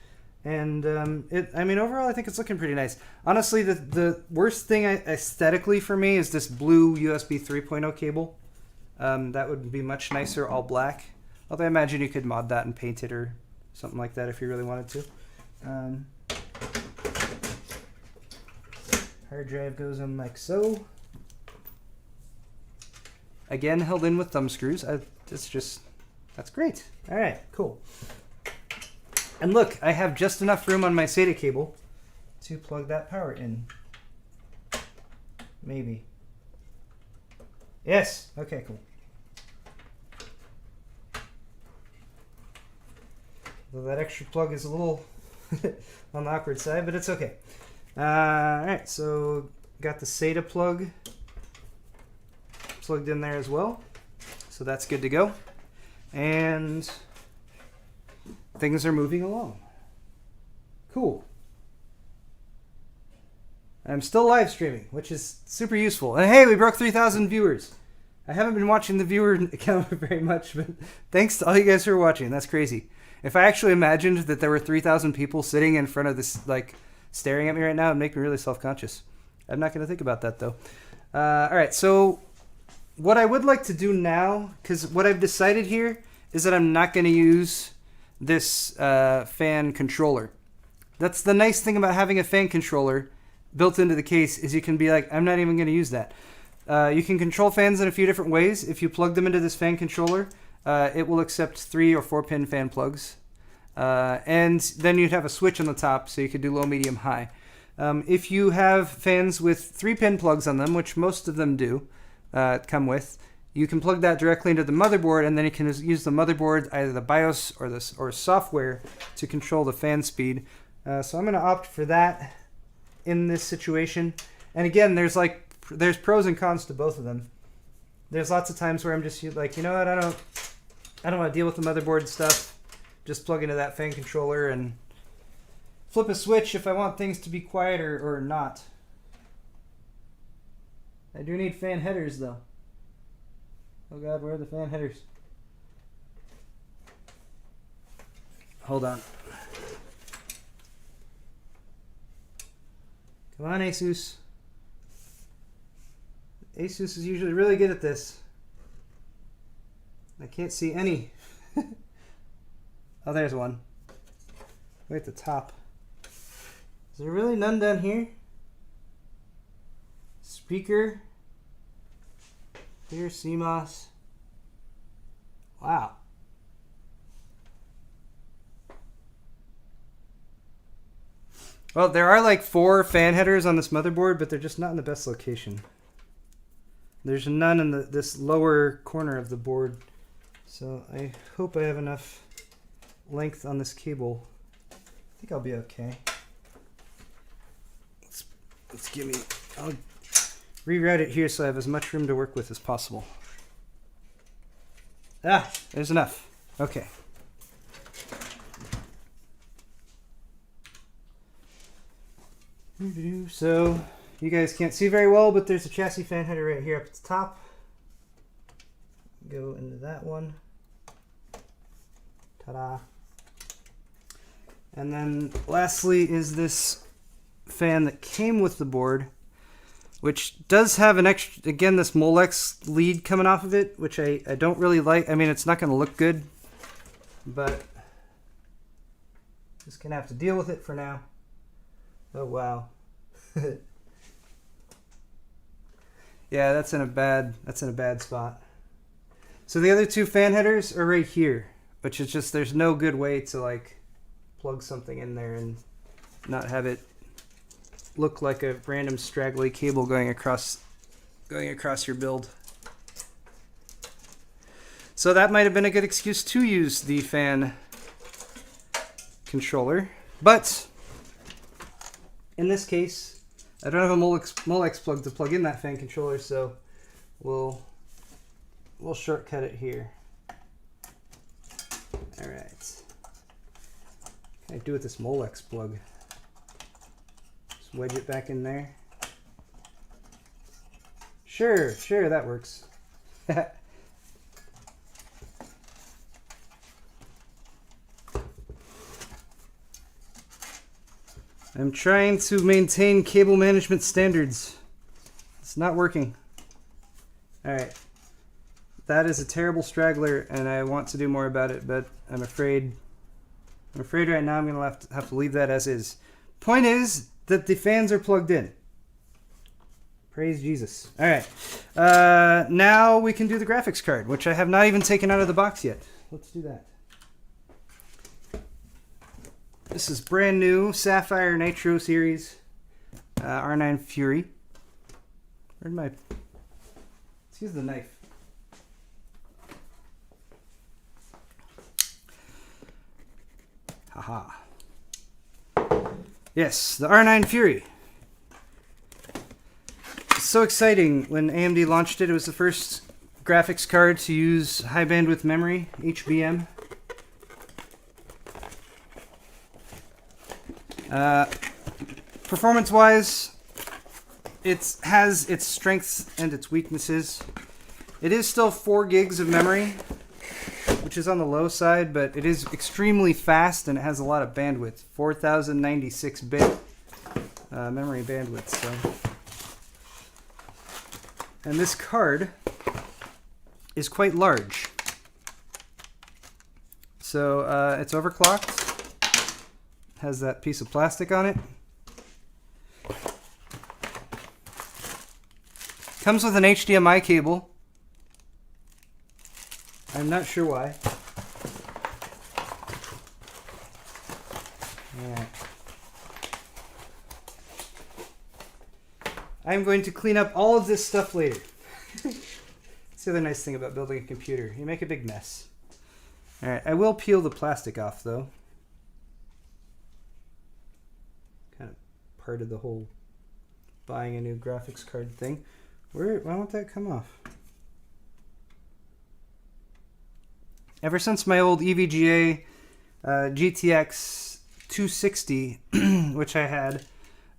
And I mean, overall, I think it's looking pretty nice. Honestly, the worst thing aesthetically for me is this blue USB 3.0 cable. That would be much nicer all black. Although I imagine you could mod that and paint it or something like that if you really wanted to. Hard drive goes in like so. Again, held in with thumb screws. That's great. All right, cool. And look, I have just enough room on my SATA cable to plug that power in. Maybe. Yes. Okay, cool. Though that extra plug is a little on the awkward side, but it's okay. All right, so got the SATA plug plugged in there as well. So that's good to go. And things are moving along. Cool. I'm still live streaming, which is super useful. And hey, we broke 3,000 viewers. I haven't been watching the viewer account very much, but thanks to all you guys who are watching. That's crazy. If I actually imagined that there were 3,000 people sitting in front of this, like, staring at me right now, it'd make me really self-conscious. I'm not going to think about that, though. All right, so what I would like to do now, because what I've decided here is that I'm not going to use this fan controller. That's the nice thing about having a fan controller built into the case, is you can be like, I'm not even going to use that. You can control fans in a few different ways. If you plug them into this fan controller, it will accept 3 or 4 pin fan plugs. And then you'd have a switch on the top, so you could do low, medium, high. If you have fans with 3 pin plugs on them, which most of them do come with, you can plug that directly into the motherboard, and then you can use the motherboard, either the BIOS or software, to control the fan speed. So I'm going to opt for that in this situation. And again, there's pros and cons to both of them. There's lots of times where I'm just like, you know what, I don't want to deal with the motherboard stuff. Just plug into that fan controller and flip a switch if I want things to be quieter or not. I do need fan headers though. Oh god, where are the fan headers? Hold on. Come on, ASUS. ASUS is usually really good at this. I can't see any. Oh, there's one. Right at the top. Is there really none down here? Speaker. Clear CMOS. Wow. Well, there are like 4 fan headers on this motherboard, but they're just not in the best location. There's none in this lower corner of the board. So I hope I have enough length on this cable. I think I'll be okay. Let's give me, I'll reroute it here so I have as much room to work with as possible. Ah, there's enough. Okay. So you guys can't see very well, but there's a chassis fan header right here up at the top. Go into that one. Ta-da. And then lastly is this fan that came with the board, which does have an extra, again, this Molex lead coming off of it, which I don't really like. I mean, it's not going to look good, but just going to have to deal with it for now. Oh, wow. Yeah, that's in a bad spot. So the other 2 fan headers are right here, which is just, there's no good way to like plug something in there and not have it look like a random straggly cable going across your build. So that might have been a good excuse to use the fan controller, but in this case, I don't have a Molex plug to plug in that fan controller, so we'll shortcut it here. All right. What can I do with this Molex plug? Just wedge it back in there. Sure, that works. I'm trying to maintain cable management standards. It's not working. All right. That is a terrible straggler, and I want to do more about it, but I'm afraid right now I'm going to have to leave that as is. Point is that the fans are plugged in. Praise Jesus. All right. Now we can do the graphics card, which I have not even taken out of the box yet. Let's do that. This is brand new Sapphire NITRO series R9 Fury. Where'd my... Let's use the knife. Haha. Yes, the R9 Fury. It's so exciting. When AMD launched it, it was the first graphics card to use high bandwidth memory, HBM. Performance-wise, it has its strengths and its weaknesses. It is still 4 gigs of memory, which is on the low side, but it is extremely fast and it has a lot of bandwidth, 4096-bit memory bandwidth. So, and this card is quite large. So it's overclocked. Has that piece of plastic on it. Comes with an HDMI cable. I'm not sure why. Yeah. I'm going to clean up all of this stuff later. That's the other nice thing about building a computer. You make a big mess. Alright, I will peel the plastic off though. Kind of part of the whole buying a new graphics card thing. Why won't that come off? Ever since my old EVGA GTX 260, which I had,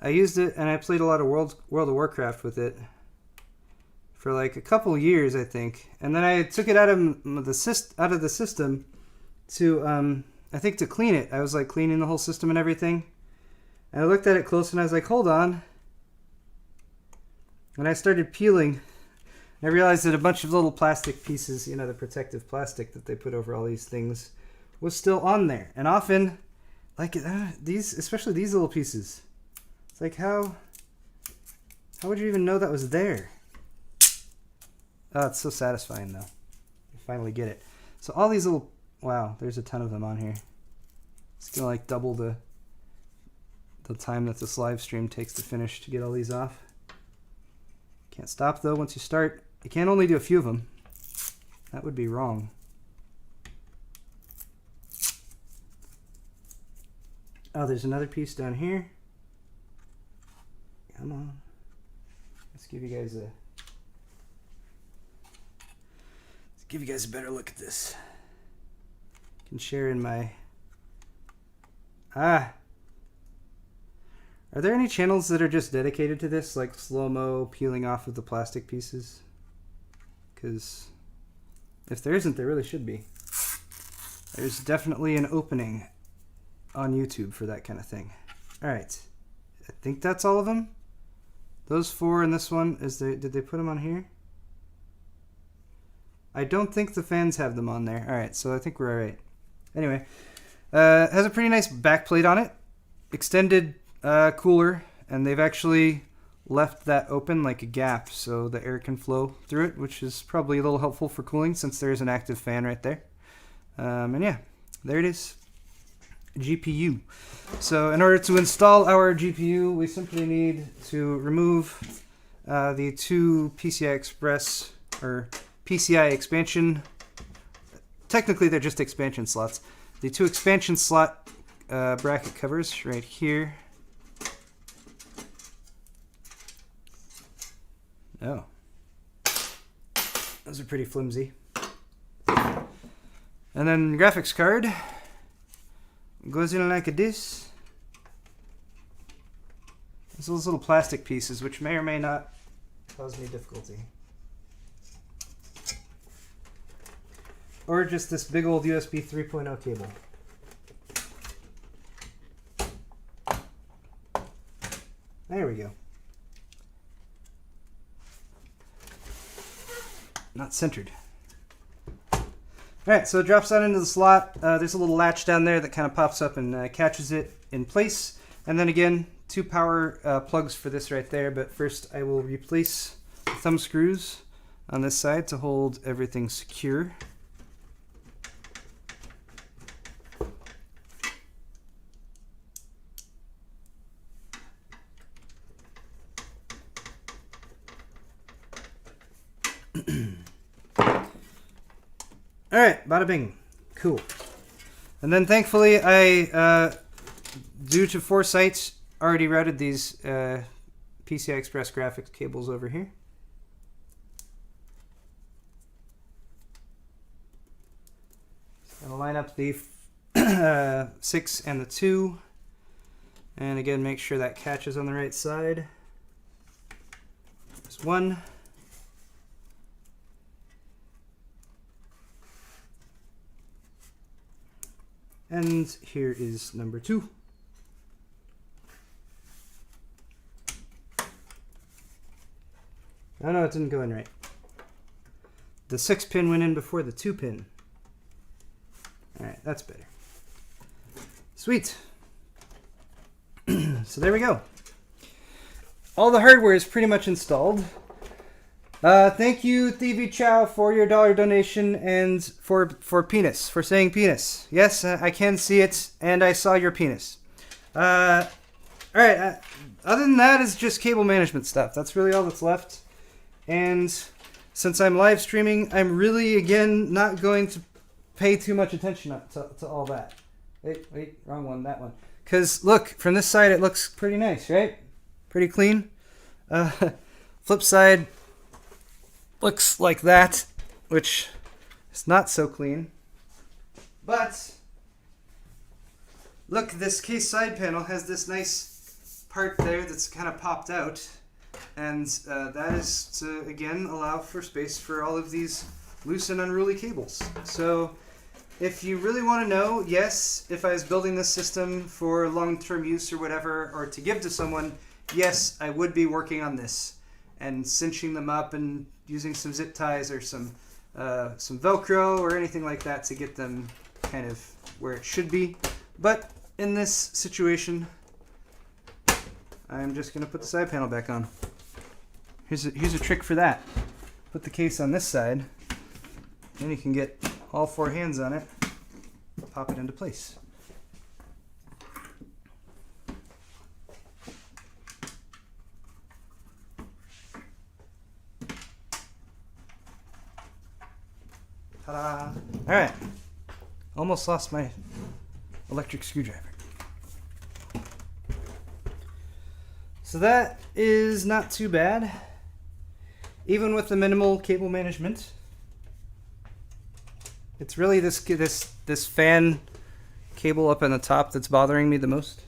I used it and I played a lot of World of Warcraft with it for like a couple years, I think. And then I took it out of the system to, I think, to clean it. I was like cleaning the whole system and everything. And I looked at it close and I was like, hold on. And I started peeling. I realized that a bunch of little plastic pieces, you know, the protective plastic that they put over all these things, was still on there. And often, like these, especially these little pieces, it's like how would you even know that was there? Oh, it's so satisfying though. You finally get it. So all these little, wow, there's a ton of them on here. It's gonna like double the time that this live stream takes to finish to get all these off. Can't stop though once you start. You can't only do a few of them. That would be wrong. Oh, there's another piece down here. Come on. Let's give you guys a better look at this. I can share in my... Are there any channels that are just dedicated to this, like slow-mo peeling off of the plastic pieces? Because if there isn't, there really should be. There's definitely an opening on YouTube for that kind of thing. Alright, I think that's all of them. Those 4 and this one, did they put them on here? I don't think the fans have them on there. Alright, so I think we're alright. Anyway, has a pretty nice backplate on it. Extended cooler, and they've actually left that open like a gap so the air can flow through it, which is probably a little helpful for cooling since there's an active fan right there. And yeah, there it is. GPU. So in order to install our GPU, we simply need to remove the 2 PCI Express or PCI expansion. Technically, they're just expansion slots. The 2 expansion slot bracket covers right here. Oh, those are pretty flimsy. And then graphics card goes in like this. There's those little plastic pieces which may or may not cause me difficulty. Or just this big old USB 3.0 cable. There we go. Not centered. Alright, so it drops down into the slot. There's a little latch down there that kind of pops up and catches it in place. And then again, 2 power plugs for this right there. But first I will replace the thumb screws on this side to hold everything secure. Alright, bada bing. Cool. And then thankfully I, due to foresight, already routed these PCI Express graphics cables over here. Gonna line up the 6 and the 2. And again, make sure that catches on the right side. There's 1. And here is number 2. Oh no, it didn't go in right. The 6 pin went in before the 2 pin. Alright, that's better. Sweet. So there we go. All the hardware is pretty much installed. Thank you, Thievy Chow, for your $1 donation and for penis, for saying penis. Yes, I can see it, and I saw your penis. Alright, other than that, it's just cable management stuff. That's really all that's left. And since I'm live streaming, I'm really, again, not going to pay too much attention to all that. Wait, wrong one, that one. Because, look, from this side, it looks pretty nice, right? Pretty clean. Flip side looks like that, which is not so clean. But look, this case side panel has this nice part there that's kind of popped out, and that is to again allow for space for all of these loose and unruly cables. So if you really want to know, yes, if I was building this system for long-term use or whatever, or to give to someone, yes, I would be working on this and cinching them up and using some zip ties or some Velcro or anything like that to get them kind of where it should be. But in this situation, I'm just going to put the side panel back on. Here's a trick for that. Put the case on this side, then you can get all 4 hands on it, pop it into place. Ta-da! All right. Almost lost my electric screwdriver. So that is not too bad, even with the minimal cable management. It's really this fan cable up on the top that's bothering me the most.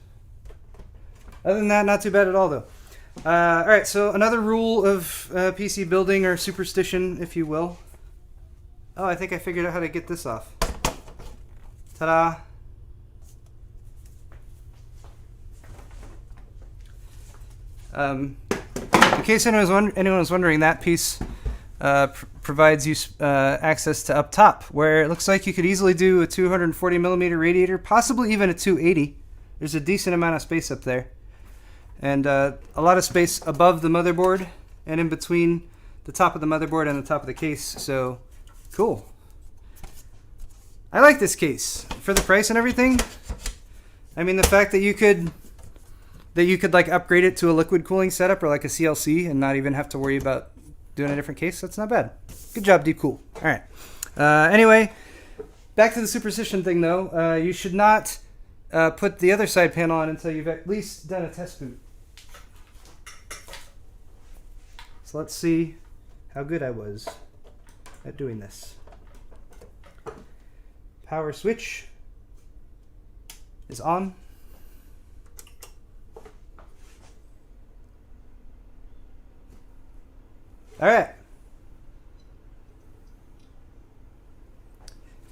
Other than that, not too bad at all, though. All right, so another rule of PC building, or superstition, if you will. Oh, I think I figured out how to get this off. Ta-da! In case anyone was wondering, that piece provides you access to up top, where it looks like you could easily do a 240 millimeter radiator, possibly even a 280. There's a decent amount of space up there. And a lot of space above the motherboard and in between the top of the motherboard and the top of the case. So, cool. I like this case for the price and everything. I mean, the fact that you could like upgrade it to a liquid cooling setup or like a CLC and not even have to worry about doing a different case, that's not bad. Good job, DeepCool. All right. Anyway, back to the superstition thing though. You should not put the other side panel on until you've at least done a test boot. So let's see how good I was at doing this. Power switch is on. All right.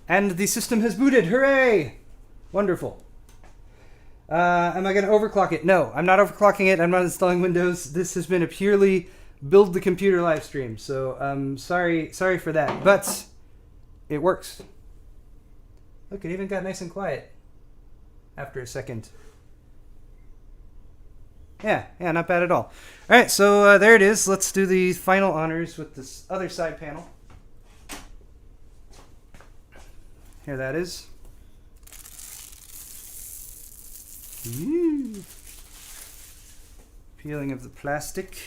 And the system has booted. Hooray! Wonderful. Am I going to overclock it? No, I'm not overclocking it. I'm not installing Windows. This has been a purely build the computer live stream. So sorry for that. But it works. Look, it even got nice and quiet after a second. Yeah, not bad at all. All right, so there it is. Let's do the final honors with this other side panel. Here that is. Ooh. Peeling of the plastic.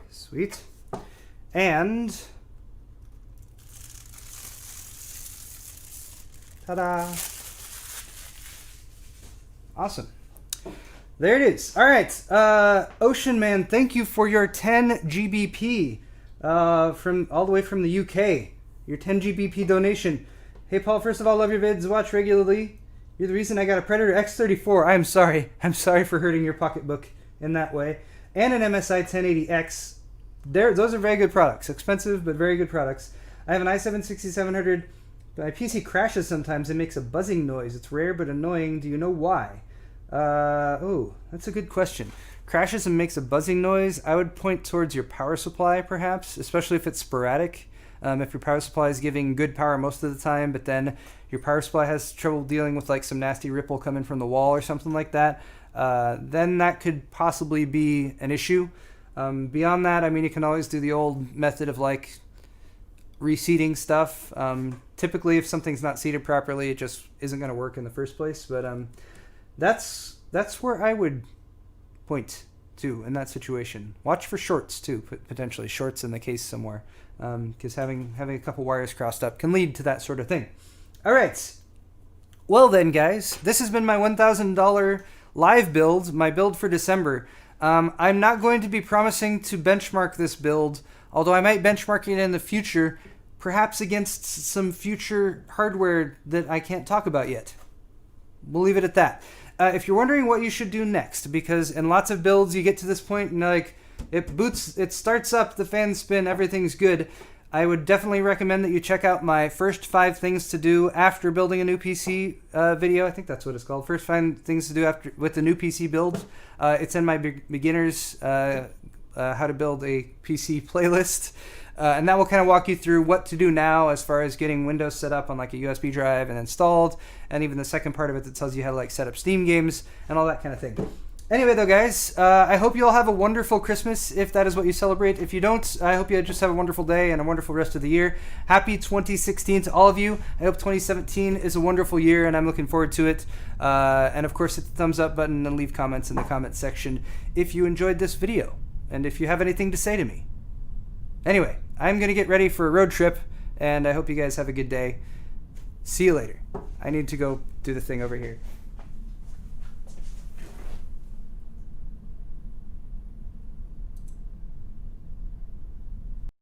Sweet. And ta-da! Awesome. There it is. All right, Ocean Man, thank you for your 10 GBP from all the way from the UK. Your 10 GBP donation. Hey Paul, first of all, love your vids, watch regularly. You're the reason I got a Predator X34. I'm sorry for hurting your pocketbook in that way. And an MSI 1080X. Those are very good products. Expensive, but very good products. I have an i7 6700. My PC crashes sometimes and makes a buzzing noise. It's rare but annoying. Do you know why? Oh, that's a good question. Crashes and makes a buzzing noise. I would point towards your power supply, perhaps, especially if it's sporadic. If your power supply is giving good power most of the time, but then your power supply has trouble dealing with like some nasty ripple coming from the wall or something like that, then that could possibly be an issue. Beyond that, I mean, you can always do the old method of like reseating stuff. Typically, if something's not seated properly, it just isn't going to work in the first place. But that's where I would point to in that situation. Watch for shorts too, potentially shorts in the case somewhere, because having a couple wires crossed up can lead to that sort of thing. All right. Well then, guys, this has been my $1,000 live build, my build for December. I'm not going to be promising to benchmark this build, although I might benchmark it in the future, perhaps against some future hardware that I can't talk about yet. We'll leave it at that. If you're wondering what you should do next, because in lots of builds you get to this point and like it boots, it starts up, the fans spin, everything's good, I would definitely recommend that you check out my first 5 things to do after building a new PC video. I think that's what it's called. First 5 things to do after with the new PC build. It's in my beginners how to build a PC playlist. And that will kind of walk you through what to do now as far as getting Windows set up on like a USB drive and installed. And even the second part of it that tells you how to like set up Steam games and all that kind of thing. Anyway, though, guys, I hope you all have a wonderful Christmas, if that is what you celebrate. If you don't, I hope you just have a wonderful day and a wonderful rest of the year. Happy 2016 to all of you. I hope 2017 is a wonderful year, and I'm looking forward to it. And, of course, hit the thumbs up button and leave comments in the comment section if you enjoyed this video and if you have anything to say to me. Anyway, I'm going to get ready for a road trip, and I hope you guys have a good day. See you later. I need to go do the thing over here.